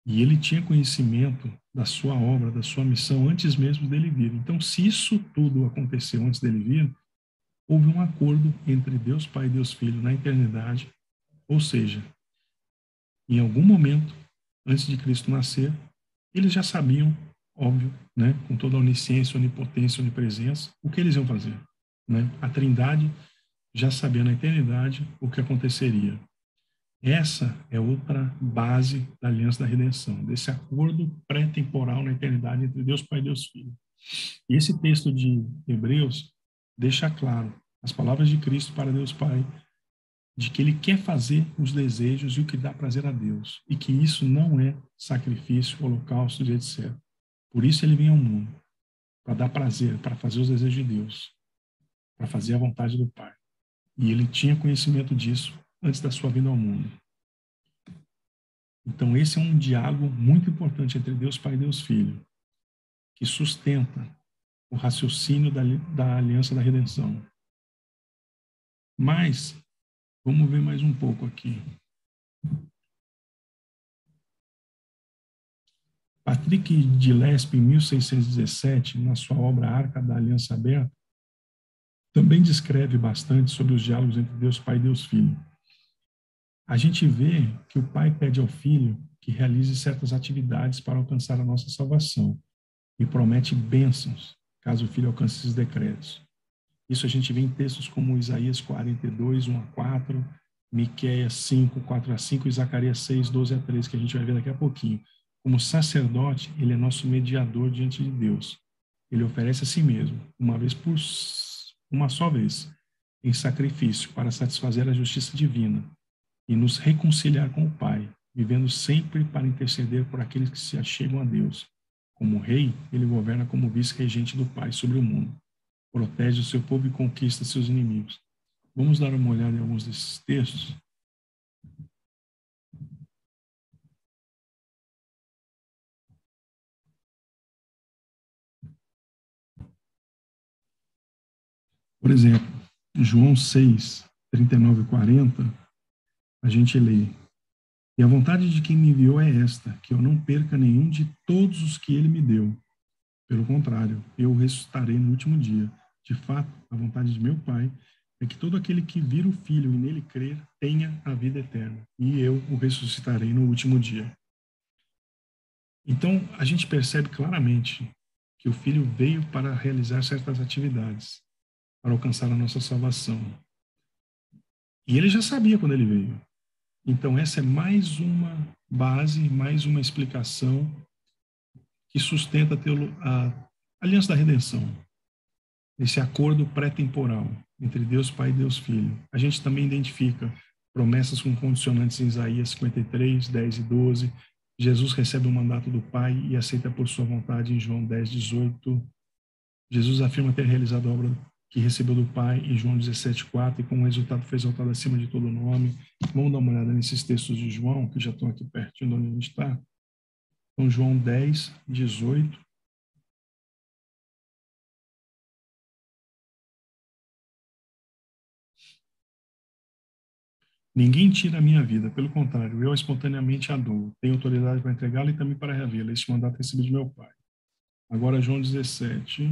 E ele tinha conhecimento da sua obra, da sua missão, antes mesmo dele vir. Então, se isso tudo aconteceu antes dele vir, houve um acordo entre Deus Pai e Deus Filho na eternidade, ou seja, Em algum momento, antes de Cristo nascer, eles já sabiam, óbvio, né, com toda a onisciência, onipotência, onipresença, o que eles iam fazer. Né? A Trindade já sabia na eternidade o que aconteceria. Essa é outra base da aliança da redenção, desse acordo pré-temporal na eternidade entre Deus Pai e Deus Filho. E esse texto de Hebreus deixa claro as palavras de Cristo para Deus Pai, de que ele quer fazer os desejos e o que dá prazer a Deus, e que isso não é sacrifício, holocausto, etc. Por isso ele vem ao mundo, para dar prazer, para fazer os desejos de Deus, para fazer a vontade do Pai. E ele tinha conhecimento disso antes da sua vinda ao mundo. Então esse é um diálogo muito importante entre Deus Pai e Deus Filho, que sustenta o raciocínio da aliança da redenção. Mas, vamos ver mais um pouco aqui. Patrick Gillespie, em 1617, na sua obra Arca da Aliança Aberta, também descreve bastante sobre os diálogos entre Deus Pai e Deus Filho. A gente vê que o Pai pede ao Filho que realize certas atividades para alcançar a nossa salvação e promete bênçãos caso o Filho alcance esses decretos. Isso a gente vê em textos como Isaías 42, 1 a 4, Miqueias 5, 4 a 5 e Zacarias 6, 12 a 13, que a gente vai ver daqui a pouquinho. Como sacerdote, ele é nosso mediador diante de Deus. Ele oferece a si mesmo, uma só vez, em sacrifício, para satisfazer a justiça divina e nos reconciliar com o Pai, vivendo sempre para interceder por aqueles que se achegam a Deus. Como rei, ele governa como vice-regente do Pai sobre o mundo. Protege o seu povo e conquista seus inimigos. Vamos dar uma olhada em alguns desses textos? Por exemplo, João 6, 39 e 40, a gente lê: E a vontade de quem me enviou é esta, que eu não perca nenhum de todos os que ele me deu. Pelo contrário, eu o ressuscitarei no último dia. De fato, a vontade de meu Pai é que todo aquele que vir o Filho e nele crer tenha a vida eterna, e eu o ressuscitarei no último dia. Então, a gente percebe claramente que o Filho veio para realizar certas atividades, para alcançar a nossa salvação. E ele já sabia quando ele veio. Então, essa é mais uma base, mais uma explicação que sustenta a aliança da redenção, esse acordo pré-temporal entre Deus Pai e Deus Filho. A gente também identifica promessas com condicionantes em Isaías 53, 10 e 12. Jesus recebe o mandato do Pai e aceita por sua vontade em João 10, 18. Jesus afirma ter realizado a obra que recebeu do Pai em João 17, 4, e como resultado foi exaltado acima de todo nome. Vamos dar uma olhada nesses textos de João, que já estão aqui pertinho de onde a gente está. Então, João 10, 18. Ninguém tira a minha vida, pelo contrário, eu espontaneamente a dou. Tenho autoridade para entregá-la e também para revê-la. Este mandato recebi de meu Pai. Agora, João 17,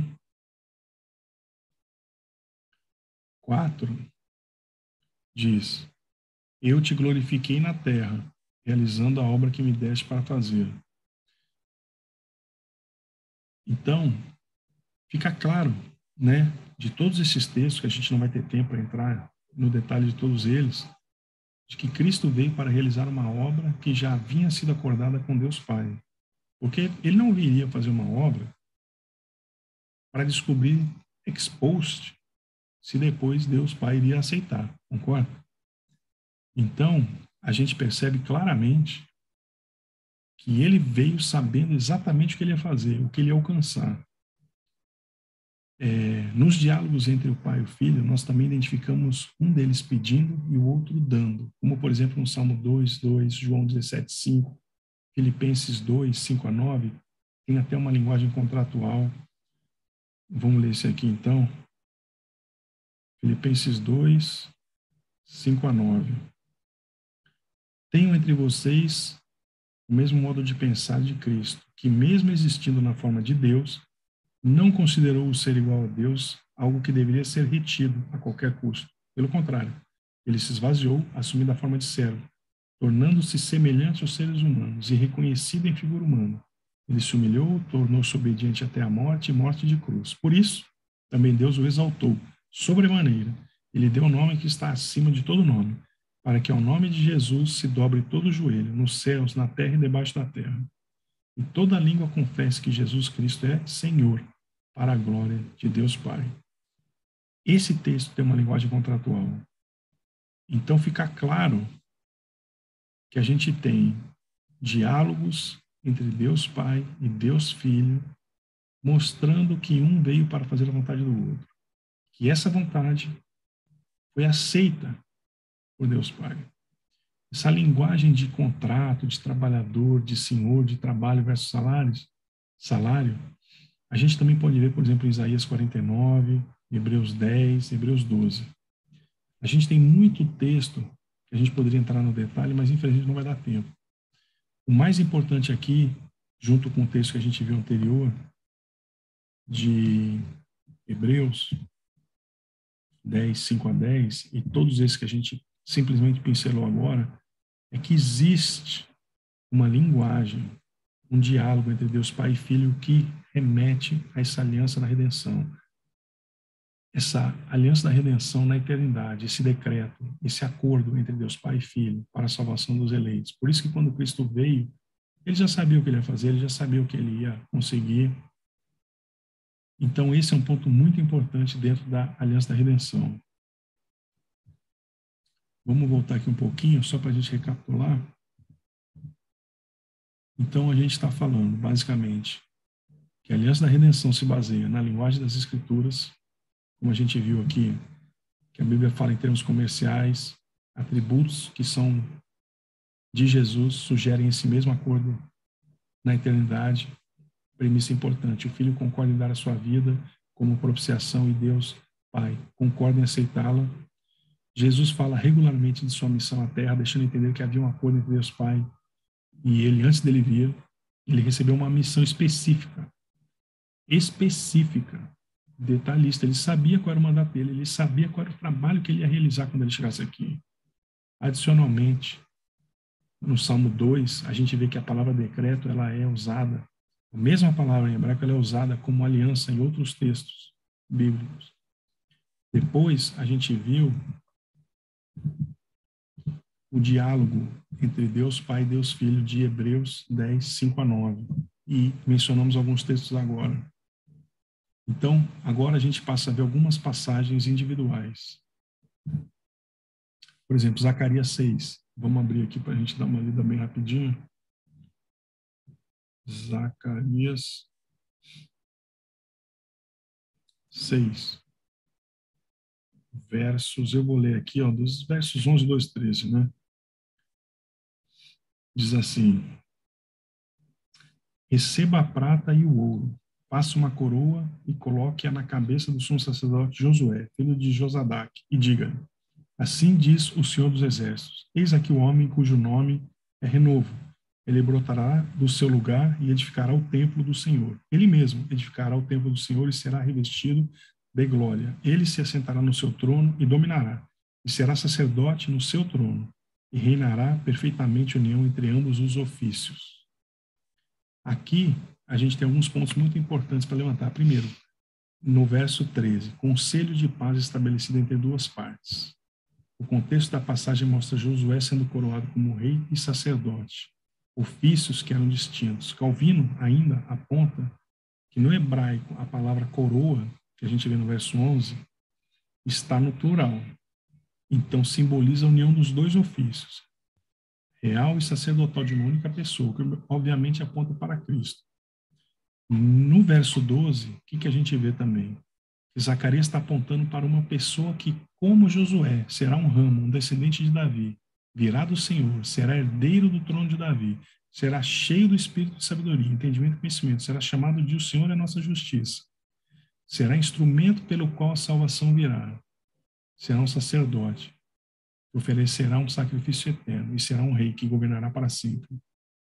4, diz: Eu te glorifiquei na terra, realizando a obra que me deste para fazer. Então, fica claro, né, de todos esses textos, que a gente não vai ter tempo para entrar no detalhe de todos eles, de que Cristo veio para realizar uma obra que já havia sido acordada com Deus Pai. Porque ele não viria fazer uma obra para descobrir ex post se depois Deus Pai iria aceitar, concorda? Então, a gente percebe claramente que ele veio sabendo exatamente o que ele ia fazer, o que ele ia alcançar. Nos diálogos entre o pai e o filho, nós também identificamos um deles pedindo e o outro dando, como, por exemplo, no Salmo 2, 2, João 17, 5, Filipenses 2, 5 a 9, tem até uma linguagem contratual. Vamos ler isso aqui, então. Filipenses 2, 5 a 9. Tenham entre vocês o mesmo modo de pensar de Cristo, que mesmo existindo na forma de Deus, não considerou o ser igual a Deus algo que deveria ser retido a qualquer custo. Pelo contrário, ele se esvaziou, assumindo a forma de servo, tornando-se semelhante aos seres humanos e reconhecido em figura humana. Ele se humilhou, tornou-se obediente até a morte e morte de cruz. Por isso, também Deus o exaltou sobremaneira. Ele deu o nome que está acima de todo nome, para que ao nome de Jesus se dobre todo o joelho, nos céus, na terra e debaixo da terra. E toda língua confesse que Jesus Cristo é Senhor, para a glória de Deus Pai. Esse texto tem uma linguagem contratual. Então fica claro que a gente tem diálogos entre Deus Pai e Deus Filho, mostrando que um veio para fazer a vontade do outro. Que essa vontade foi aceita por Deus Pai. Essa linguagem de contrato, de trabalhador, de senhor, de trabalho versus salário, a gente também pode ver, por exemplo, em Isaías 49, Hebreus 10, Hebreus 12. A gente tem muito texto que a gente poderia entrar no detalhe, mas infelizmente não vai dar tempo. O mais importante aqui, junto com o texto que a gente viu anterior, de Hebreus 10, 5 a 10, e todos esses que a gente simplesmente pincelou agora, é que existe uma linguagem, um diálogo entre Deus Pai e Filho que remete a essa aliança da redenção. Essa aliança da redenção na eternidade, esse decreto, esse acordo entre Deus Pai e Filho para a salvação dos eleitos. Por isso que quando Cristo veio, ele já sabia o que ele ia fazer, ele já sabia o que ele ia conseguir. Então esse é um ponto muito importante dentro da aliança da redenção. Vamos voltar aqui um pouquinho, só para a gente recapitular. Então a gente está falando, basicamente, que a aliança da redenção se baseia na linguagem das Escrituras, como a gente viu aqui, que a Bíblia fala em termos comerciais, atributos que são de Jesus sugerem esse mesmo acordo na eternidade. Premissa importante: o Filho concorda em dar a sua vida como propiciação e Deus, Pai, concorda em aceitá-la. Jesus fala regularmente de sua missão à Terra, deixando entender que havia um acordo entre Deus Pai e ele, antes dele vir, ele recebeu uma missão específica, detalhista. Ele sabia qual era o mandato dele, ele sabia qual era o trabalho que ele ia realizar quando ele chegasse aqui. Adicionalmente, no Salmo 2, a gente vê que a palavra decreto, ela é usada, a mesma palavra em hebraico, ela é usada como aliança em outros textos bíblicos. Depois, a gente viu o diálogo entre Deus Pai e Deus Filho de Hebreus 10, 5 a 9. E mencionamos alguns textos agora. Então, agora a gente passa a ver algumas passagens individuais. Por exemplo, Zacarias 6. Vamos abrir aqui para a gente dar uma lida bem rapidinho. Zacarias 6. Versos, eu vou ler aqui, dos versos 11, 12, 13, né? Diz assim: receba a prata e o ouro, faça uma coroa e coloque-a na cabeça do sumo sacerdote Josué, filho de Josadaque, e diga-lhe: assim diz o Senhor dos Exércitos, eis aqui o homem cujo nome é Renovo. Ele brotará do seu lugar e edificará o templo do Senhor. Ele mesmo edificará o templo do Senhor e será revestido de glória. Ele se assentará no seu trono e dominará, e será sacerdote no seu trono, e reinará perfeitamente a união entre ambos os ofícios. Aqui, a gente tem alguns pontos muito importantes para levantar. Primeiro, no verso 13, conselho de paz estabelecido entre duas partes. O contexto da passagem mostra Josué sendo coroado como rei e sacerdote, ofícios que eram distintos. Calvino ainda aponta que no hebraico a palavra coroa, que a gente vê no verso 11, está no plural. Então simboliza a união dos dois ofícios, real e sacerdotal, de uma única pessoa, que obviamente aponta para Cristo. No verso 12, o que a gente vê também? Zacarias está apontando para uma pessoa que, como Josué, será um ramo, um descendente de Davi, virá do Senhor, será herdeiro do trono de Davi, será cheio do espírito de sabedoria, entendimento e conhecimento, será chamado de o Senhor é a nossa justiça, será instrumento pelo qual a salvação virá, será um sacerdote, oferecerá um sacrifício eterno e será um rei que governará para sempre.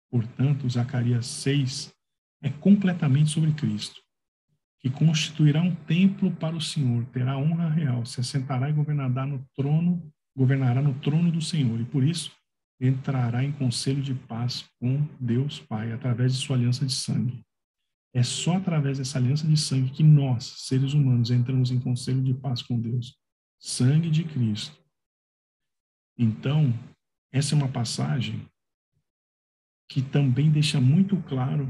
Portanto, Zacarias 6 é completamente sobre Cristo, que constituirá um templo para o Senhor, terá honra real, se assentará e governará no trono do Senhor. E por isso, entrará em conselho de paz com Deus Pai, através de sua aliança de sangue. É só através dessa aliança de sangue que nós, seres humanos, entramos em conselho de paz com Deus. Sangue de Cristo. Então, essa é uma passagem que também deixa muito claro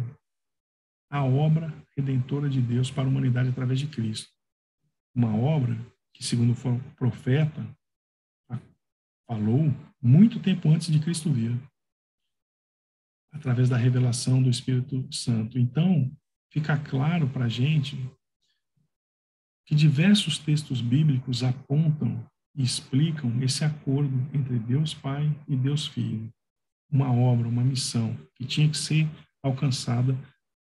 a obra redentora de Deus para a humanidade através de Cristo. Uma obra que, segundo o profeta falou, muito tempo antes de Cristo vir, através da revelação do Espírito Santo. Então, fica claro para a gente que diversos textos bíblicos apontam e explicam esse acordo entre Deus Pai e Deus Filho. Uma obra, uma missão que tinha que ser alcançada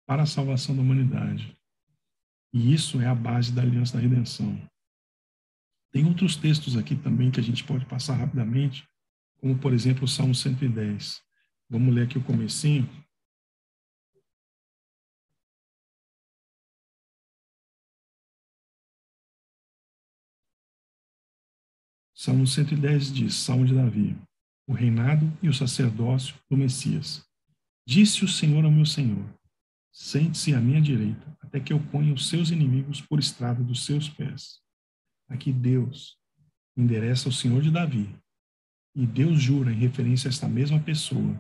para a salvação da humanidade. E isso é a base da aliança da redenção. Tem outros textos aqui também que a gente pode passar rapidamente, como, por exemplo, o Salmo 110. Vamos ler aqui o comecinho. Salmo 110 diz, Salmo de Davi, o reinado e o sacerdócio do Messias. Disse o Senhor ao meu Senhor, sente-se à minha direita, até que eu ponha os seus inimigos por estrada dos seus pés. Aqui Deus endereça ao Senhor de Davi, e Deus jura em referência a esta mesma pessoa.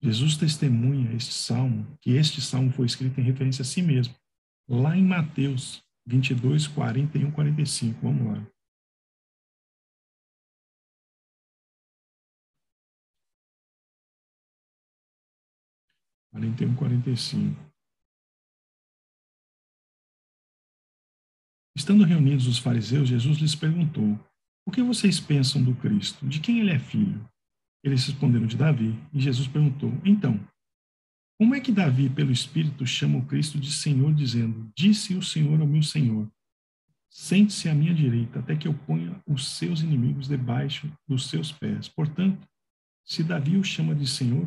Jesus testemunha que este salmo foi escrito em referência a si mesmo, lá em Mateus 22, 41, 45. Vamos lá. Quarenta e um, 45. Estando reunidos os fariseus, Jesus lhes perguntou, o que vocês pensam do Cristo? De quem ele é filho? Eles responderam de Davi, e Jesus perguntou, então, como é que Davi, pelo Espírito, chama o Cristo de Senhor, dizendo, disse o Senhor ao meu Senhor, sente-se à minha direita, até que eu ponha os seus inimigos debaixo dos seus pés. Portanto, se Davi o chama de Senhor,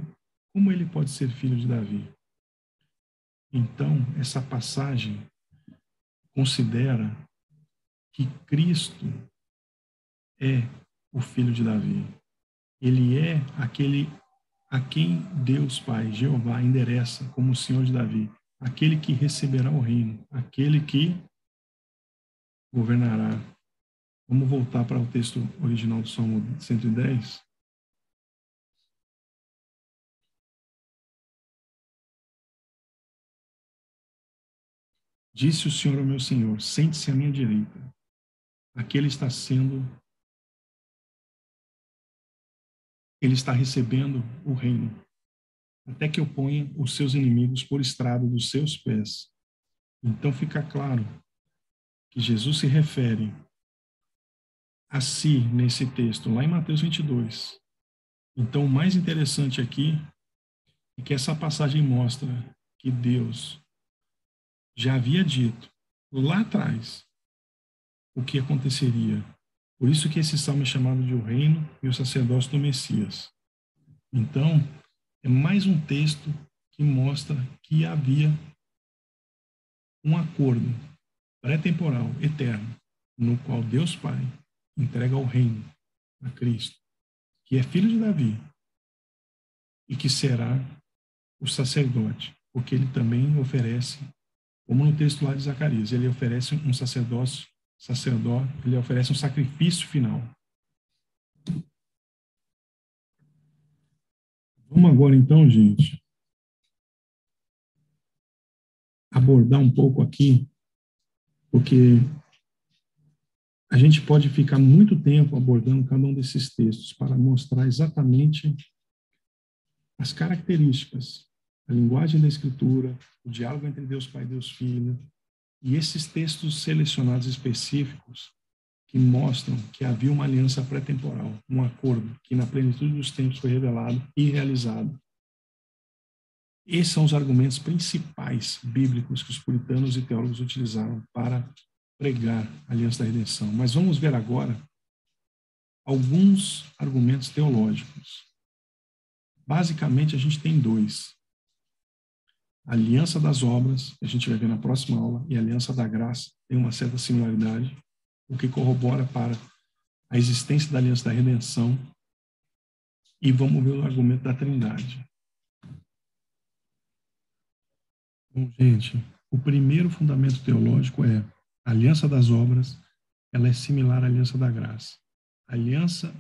como ele pode ser filho de Davi? Então, essa passagem considera que Cristo é o filho de Davi. Ele é aquele a quem Deus Pai, Jeová, endereça como o Senhor de Davi, aquele que receberá o reino, aquele que governará. Vamos voltar para o texto original do Salmo 110. Disse o Senhor ao meu Senhor, sente-se à minha direita. Aqui ele está recebendo o reino, até que eu ponha os seus inimigos por estrado dos seus pés. Então fica claro que Jesus se refere a si nesse texto, lá em Mateus 22. Então o mais interessante aqui é que essa passagem mostra que Deus já havia dito lá atrás o que aconteceria. Por isso que esse salmo é chamado de o reino e o sacerdócio do Messias. Então, é mais um texto que mostra que havia um acordo pré-temporal, eterno, no qual Deus Pai entrega o reino a Cristo, que é filho de Davi e que será o sacerdote, porque ele também oferece, como no texto lá de Zacarias, ele oferece um sacerdote, ele oferece um sacrifício final. Vamos agora então, gente, abordar um pouco aqui, porque a gente pode ficar muito tempo abordando cada um desses textos para mostrar exatamente as características, a linguagem da Escritura, o diálogo entre Deus Pai e Deus Filho, e esses textos selecionados específicos que mostram que havia uma aliança pré-temporal, um acordo que na plenitude dos tempos foi revelado e realizado. Esses são os argumentos principais bíblicos que os puritanos e teólogos utilizaram para pregar a aliança da redenção. Mas vamos ver agora alguns argumentos teológicos. Basicamente, a gente tem dois. A aliança das obras, que a gente vai ver na próxima aula, e a aliança da graça tem uma certa similaridade, o que corrobora para a existência da aliança da redenção. e vamos ver o argumento da Trindade. Bom, gente, o primeiro fundamento teológico é a aliança das obras, ela é similar à aliança da graça. A aliança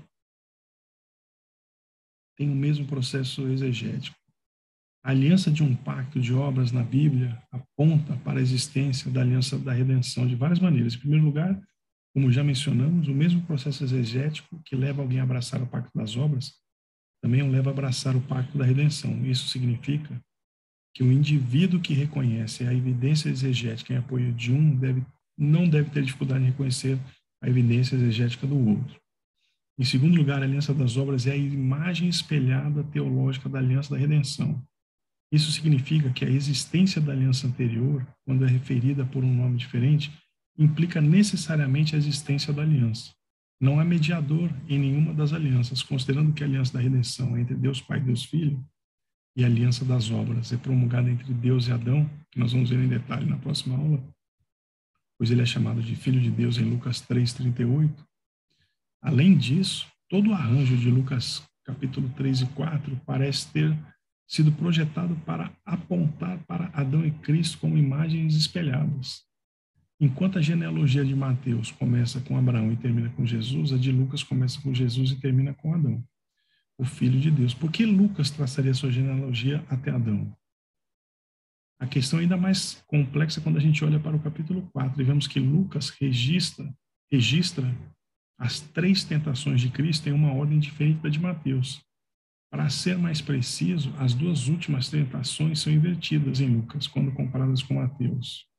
tem o mesmo processo exegético. A aliança de um pacto de obras na Bíblia aponta para a existência da aliança da redenção de várias maneiras. Em primeiro lugar, como já mencionamos, o mesmo processo exegético que leva alguém a abraçar o pacto das obras também o leva a abraçar o pacto da redenção. Isso significa que o indivíduo que reconhece a evidência exegética em apoio de um não deve ter dificuldade em reconhecer a evidência exegética do outro. Em segundo lugar, a aliança das obras é a imagem espelhada teológica da aliança da redenção. Isso significa que a existência da aliança anterior, quando é referida por um nome diferente, implica necessariamente a existência da aliança. Não há mediador em nenhuma das alianças, considerando que a aliança da redenção é entre Deus Pai e Deus Filho, e a aliança das obras é promulgada entre Deus e Adão, que nós vamos ver em detalhe na próxima aula, pois ele é chamado de Filho de Deus em Lucas 3:38. Além disso, todo o arranjo de Lucas capítulo 3 e 4 parece ter sido projetado para apontar para Adão e Cristo como imagens espelhadas. Enquanto a genealogia de Mateus começa com Abraão e termina com Jesus, a de Lucas começa com Jesus e termina com Adão, o Filho de Deus. Por que Lucas traçaria sua genealogia até Adão? A questão é ainda mais complexa quando a gente olha para o capítulo 4 e vemos que Lucas registra as 3 tentações de Cristo em uma ordem diferente da de Mateus. Para ser mais preciso, as 2 últimas tentações são invertidas em Lucas, quando comparadas com Mateus.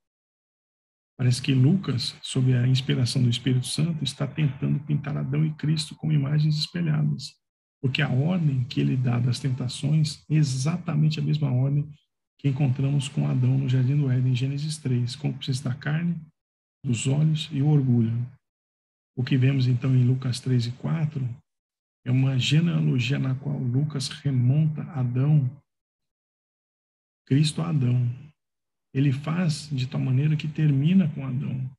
Parece que Lucas, sob a inspiração do Espírito Santo, está tentando pintar Adão e Cristo como imagens espelhadas, porque a ordem que ele dá das tentações é exatamente a mesma ordem que encontramos com Adão no Jardim do Éden, em Gênesis 3, concupiscência da carne, dos olhos e o orgulho. O que vemos então em Lucas 3 e 4 é uma genealogia na qual Lucas remonta Cristo a Adão. Ele faz de tal maneira que termina com Adão,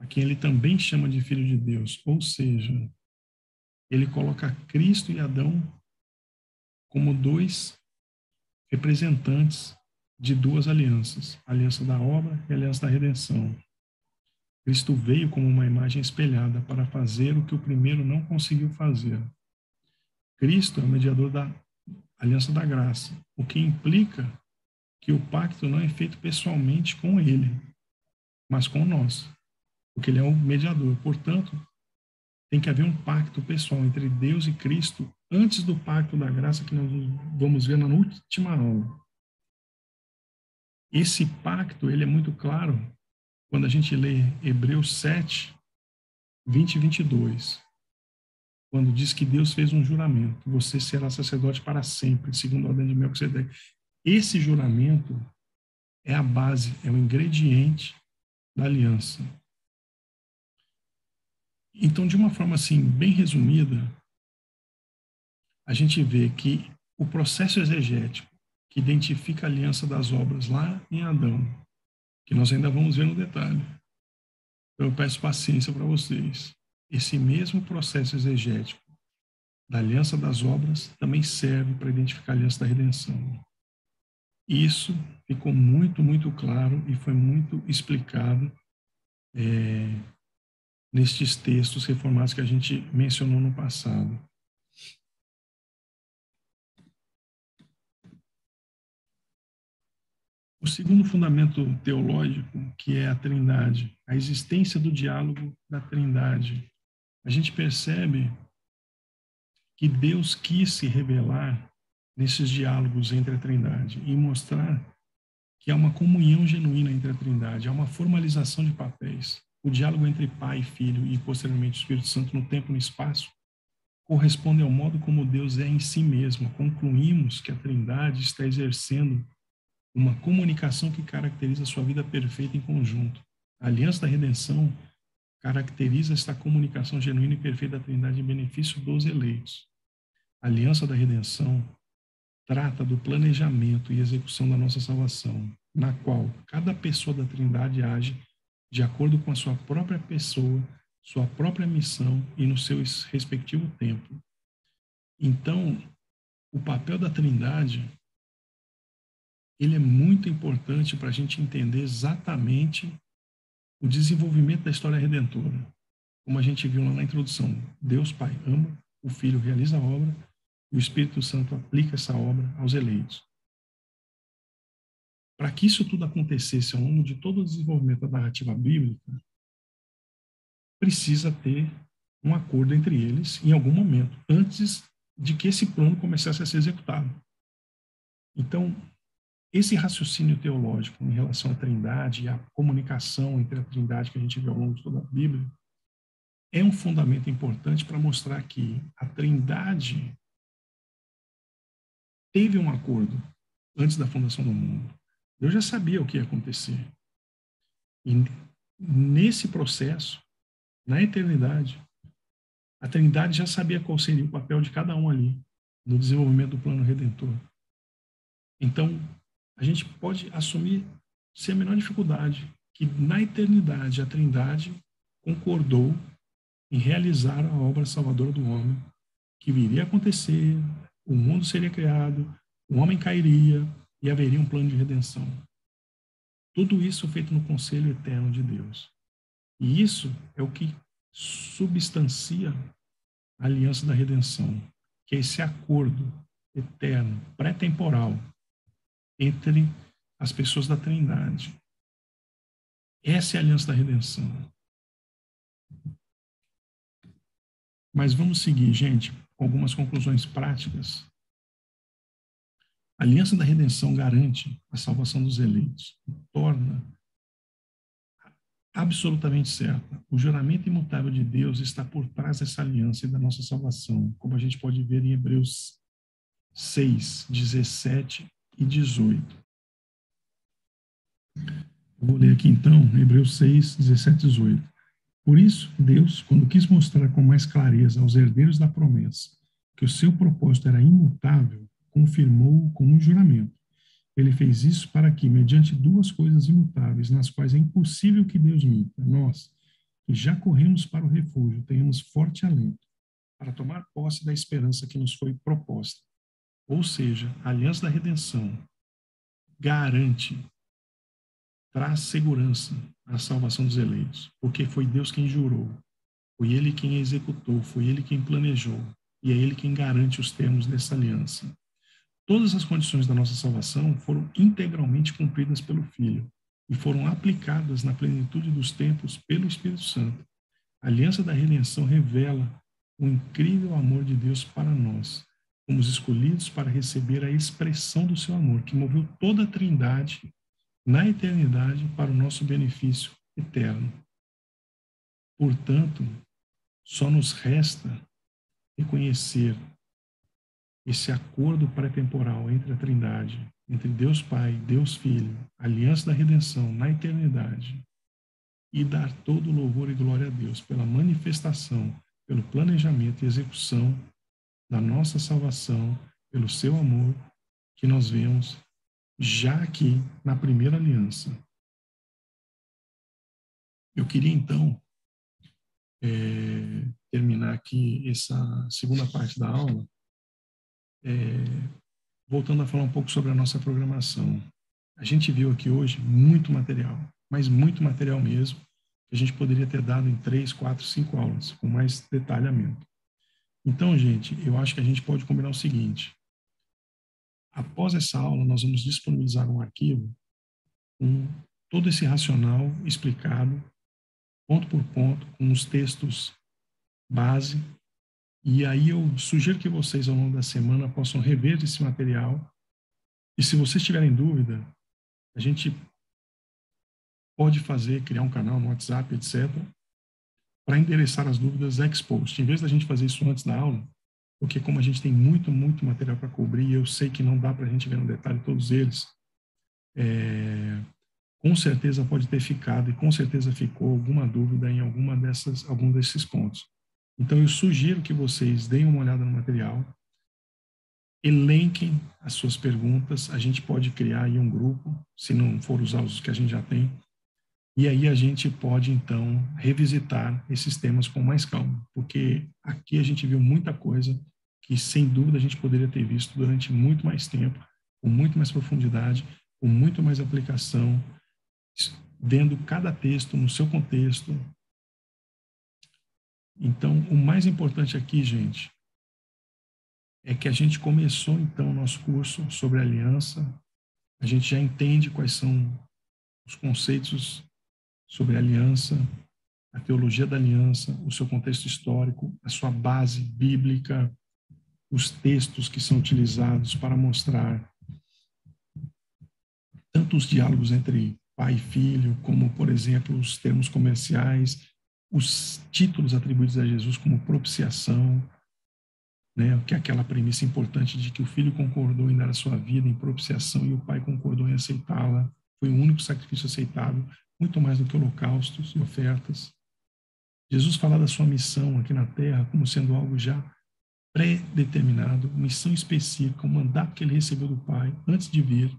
a quem ele também chama de Filho de Deus. Ou seja, ele coloca Cristo e Adão como 2 representantes de 2 alianças, a aliança da obra e a aliança da redenção. Cristo veio como uma imagem espelhada para fazer o que o primeiro não conseguiu fazer. Cristo é o mediador da aliança da graça, o que implica que o pacto não é feito pessoalmente com ele, mas com nós, porque ele é o mediador. Portanto, tem que haver um pacto pessoal entre Deus e Cristo antes do pacto da graça que nós vamos ver na última aula. Esse pacto, ele é muito claro quando a gente lê Hebreus 7, 20 e 22, quando diz que Deus fez um juramento: você será sacerdote para sempre, segundo a ordem de Melquisedeque. Esse juramento é a base, é o ingrediente da aliança. Então, de uma forma assim, bem resumida, a gente vê que o processo exegético que identifica a aliança das obras lá em Adão, que nós ainda vamos ver no detalhe, então eu peço paciência para vocês. Esse mesmo processo exegético da aliança das obras também serve para identificar a aliança da redenção. Isso ficou muito, muito claro e foi muito explicado nestes textos reformados que a gente mencionou no passado. O segundo fundamento teológico, que é a Trindade, a existência do diálogo da Trindade. A gente percebe que Deus quis se revelar nesses diálogos entre a Trindade e mostrar que há uma comunhão genuína entre a Trindade, há uma formalização de papéis. O diálogo entre Pai e Filho e, posteriormente, o Espírito Santo no tempo e no espaço corresponde ao modo como Deus é em si mesmo. Concluímos que a Trindade está exercendo uma comunicação que caracteriza a sua vida perfeita em conjunto. A aliança da redenção caracteriza esta comunicação genuína e perfeita da Trindade em benefício dos eleitos. A aliança da redenção trata do planejamento e execução da nossa salvação, na qual cada pessoa da Trindade age de acordo com a sua própria pessoa, sua própria missão e no seu respectivo tempo. Então, o papel da Trindade, ele é muito importante para a gente entender exatamente o desenvolvimento da história redentora. Como a gente viu lá na introdução, Deus Pai ama, o Filho realiza a obra e o Espírito Santo aplica essa obra aos eleitos. Para que isso tudo acontecesse ao longo de todo o desenvolvimento da narrativa bíblica, precisa ter um acordo entre eles em algum momento, antes de que esse plano começasse a ser executado. Então, esse raciocínio teológico em relação à Trindade e a comunicação entre a Trindade que a gente vê ao longo de toda a Bíblia é um fundamento importante para mostrar que a Trindade teve um acordo antes da fundação do mundo. Deus já sabia o que ia acontecer. E nesse processo, na eternidade, a Trindade já sabia qual seria o papel de cada um ali no desenvolvimento do plano redentor. Então, a gente pode assumir sem a menor dificuldade que na eternidade a Trindade concordou em realizar a obra salvadora do homem, que viria a acontecer, o mundo seria criado, o homem cairia e haveria um plano de redenção. Tudo isso feito no conselho eterno de Deus. E isso é o que substancia a aliança da redenção, que é esse acordo eterno, pré-temporal, entre as pessoas da Trindade. Essa é a aliança da redenção. Mas vamos seguir, gente, com algumas conclusões práticas. A aliança da redenção garante a salvação dos eleitos e torna absolutamente certa. O juramento imutável de Deus está por trás dessa aliança e da nossa salvação, como a gente pode ver em Hebreus 6, 17 e 18. Eu vou ler aqui então, Hebreus 6, 17 e 18. Por isso, Deus, quando quis mostrar com mais clareza aos herdeiros da promessa que o seu propósito era imutável, confirmou-o com um juramento. Ele fez isso para que, mediante duas coisas imutáveis, nas quais é impossível que Deus minta, nós, que já corremos para o refúgio, tenhamos forte alento para tomar posse da esperança que nos foi proposta. Ou seja, a aliança da redenção garante, traz segurança à salvação dos eleitos, porque foi Deus quem jurou, foi Ele quem executou, foi Ele quem planejou, e é Ele quem garante os termos dessa aliança. Todas as condições da nossa salvação foram integralmente cumpridas pelo Filho e foram aplicadas na plenitude dos tempos pelo Espírito Santo. A aliança da redenção revela o incrível amor de Deus para nós. Fomos escolhidos para receber a expressão do seu amor, que moveu toda a Trindade na eternidade para o nosso benefício eterno. Portanto, só nos resta reconhecer esse acordo pré-temporal entre a Trindade, entre Deus Pai, Deus Filho, a aliança da redenção na eternidade, e dar todo o louvor e glória a Deus pela manifestação, pelo planejamento e execução da nossa salvação, pelo seu amor, que nós vemos já aqui na primeira aliança. Eu queria, então, terminar aqui essa segunda parte da aula, voltando a falar um pouco sobre a nossa programação. A gente viu aqui hoje muito material, mas muito material mesmo, que a gente poderia ter dado em 3, 4, 5 aulas, com mais detalhamento. Então, gente, eu acho que a gente pode combinar o seguinte. Após essa aula, nós vamos disponibilizar um arquivo com todo esse racional explicado, ponto por ponto, com os textos base. E aí eu sugiro que vocês, ao longo da semana, possam rever esse material. E se vocês tiverem dúvida, a gente pode criar um canal no WhatsApp, etc., para endereçar as dúvidas ex post. Em vez da gente fazer isso antes da aula, porque como a gente tem muito material para cobrir, e eu sei que não dá para a gente ver no detalhe todos eles, com certeza pode ter ficado, e com certeza ficou alguma dúvida em algum desses pontos. Então, eu sugiro que vocês deem uma olhada no material, elenquem as suas perguntas, a gente pode criar aí um grupo, se não for usar os que a gente já tem, e aí a gente pode, então, revisitar esses temas com mais calma, porque aqui a gente viu muita coisa que, sem dúvida, a gente poderia ter visto durante muito mais tempo, com muito mais profundidade, com muito mais aplicação, vendo cada texto no seu contexto. Então, o mais importante aqui, gente, é que a gente começou, então, o nosso curso sobre aliança. A gente já entende quais são os conceitos sobre aliança, a teologia da aliança, o seu contexto histórico, a sua base bíblica, os textos que são utilizados para mostrar tanto os diálogos entre pai e filho, como, por exemplo, os termos comerciais, os títulos atribuídos a Jesus como propiciação, né, que é aquela premissa importante de que o filho concordou em dar a sua vida em propiciação e o pai concordou em aceitá-la. Foi o único sacrifício aceitável, muito mais do que holocaustos e ofertas. Jesus fala da sua missão aqui na Terra como sendo algo já pré-determinado, missão específica, um mandato que ele recebeu do Pai antes de vir.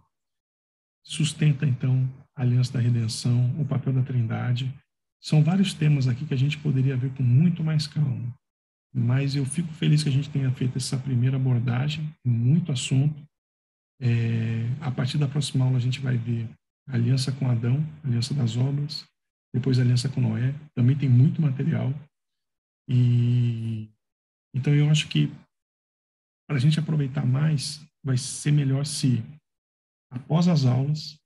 Sustenta, então, a aliança da redenção, o papel da Trindade. São vários temas aqui que a gente poderia ver com muito mais calma. Mas eu fico feliz que a gente tenha feito essa primeira abordagem, muito assunto. A partir da próxima aula a gente vai ver a aliança com Adão, a aliança das obras, depois a aliança com Noé. Também tem muito material. E então eu acho que para a gente aproveitar mais, vai ser melhor se, após as aulas,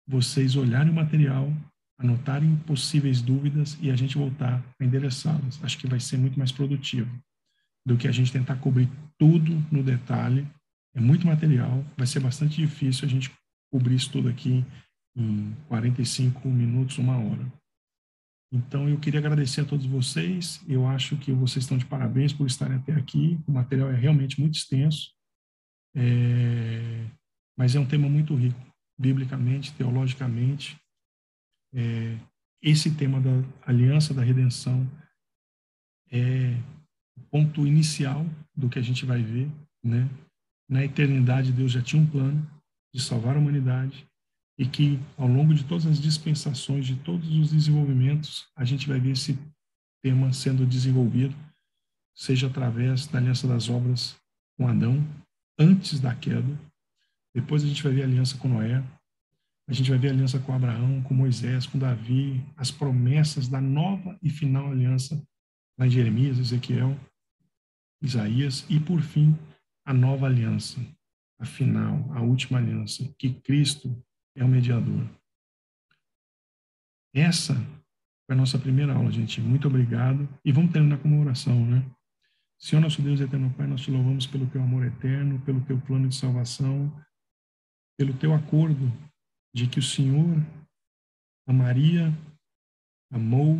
vocês olharem o material, anotarem possíveis dúvidas e a gente voltar a endereçá-las. Acho que vai ser muito mais produtivo do que a gente tentar cobrir tudo no detalhe. É muito material, vai ser bastante difícil a gente cobrir isso tudo aqui em 45 minutos, 1 hora. Então, eu queria agradecer a todos vocês. Eu acho que vocês estão de parabéns por estarem até aqui. O material é realmente muito extenso, mas é um tema muito rico, biblicamente, teologicamente. Esse tema da aliança da redenção é o ponto inicial do que a gente vai ver, né? Na eternidade, Deus já tinha um plano de salvar a humanidade e que, ao longo de todas as dispensações, de todos os desenvolvimentos, a gente vai ver esse tema sendo desenvolvido, seja através da aliança das obras com Adão, antes da queda. Depois a gente vai ver a aliança com Noé, a gente vai ver a aliança com Abraão, com Moisés, com Davi, as promessas da nova e final aliança lá em Jeremias, Ezequiel, Isaías, e, por fim, a nova aliança, a final, a última aliança, que Cristo é o mediador. Essa foi a nossa primeira aula, gente. Muito obrigado. E vamos terminar com uma oração, né? Senhor, nosso Deus e eterno Pai, nós te louvamos pelo teu amor eterno, pelo teu plano de salvação, pelo teu acordo de que o Senhor amaria, amou,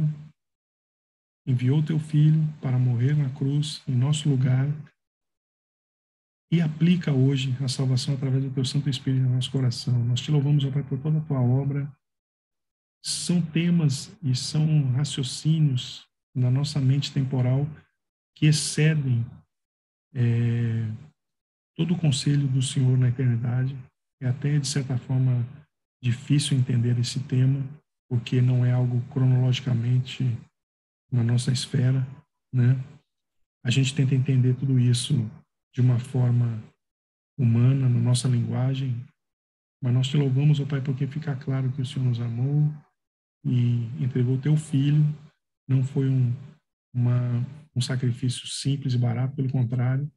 enviou teu Filho para morrer na cruz em nosso lugar e aplica hoje a salvação através do teu Santo Espírito no nosso coração. Nós te louvamos, ó Pai, por toda a tua obra. São temas e são raciocínios na nossa mente temporal que excedem todo o conselho do Senhor na eternidade. É até, de certa forma, difícil entender esse tema, porque não é algo cronologicamente na nossa esfera, né? A gente tenta entender tudo isso de uma forma humana, na nossa linguagem, mas nós te louvamos, ó Pai, porque fica claro que o Senhor nos amou e entregou o teu Filho. Não foi um sacrifício simples e barato, pelo contrário,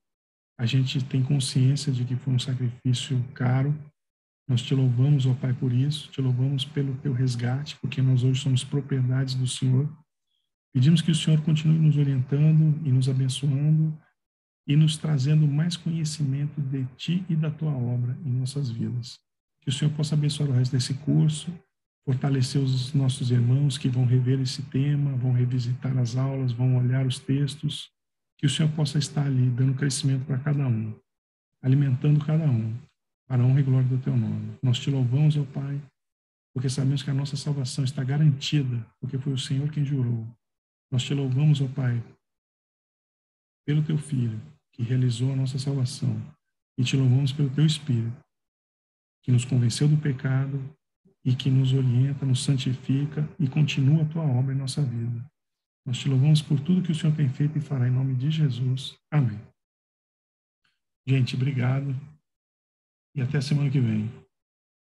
a gente tem consciência de que foi um sacrifício caro. Nós te louvamos, ó Pai, por isso, te louvamos pelo teu resgate, porque nós hoje somos propriedades do Senhor. Pedimos que o Senhor continue nos orientando e nos abençoando e nos trazendo mais conhecimento de Ti e da Tua obra em nossas vidas. Que o Senhor possa abençoar o resto desse curso, fortalecer os nossos irmãos que vão rever esse tema, vão revisitar as aulas, vão olhar os textos, que o Senhor possa estar ali dando crescimento para cada um, alimentando cada um, para a honra e glória do Teu nome. Nós te louvamos, ó Pai, porque sabemos que a nossa salvação está garantida, porque foi o Senhor quem jurou. Nós te louvamos, ó Pai, pelo Teu Filho, que realizou a nossa salvação, e te louvamos pelo Teu Espírito, que nos convenceu do pecado e que nos orienta, nos santifica e continua a Tua obra em nossa vida. Nós te louvamos por tudo que o Senhor tem feito e fará em nome de Jesus. Amém. Gente, obrigado e até semana que vem.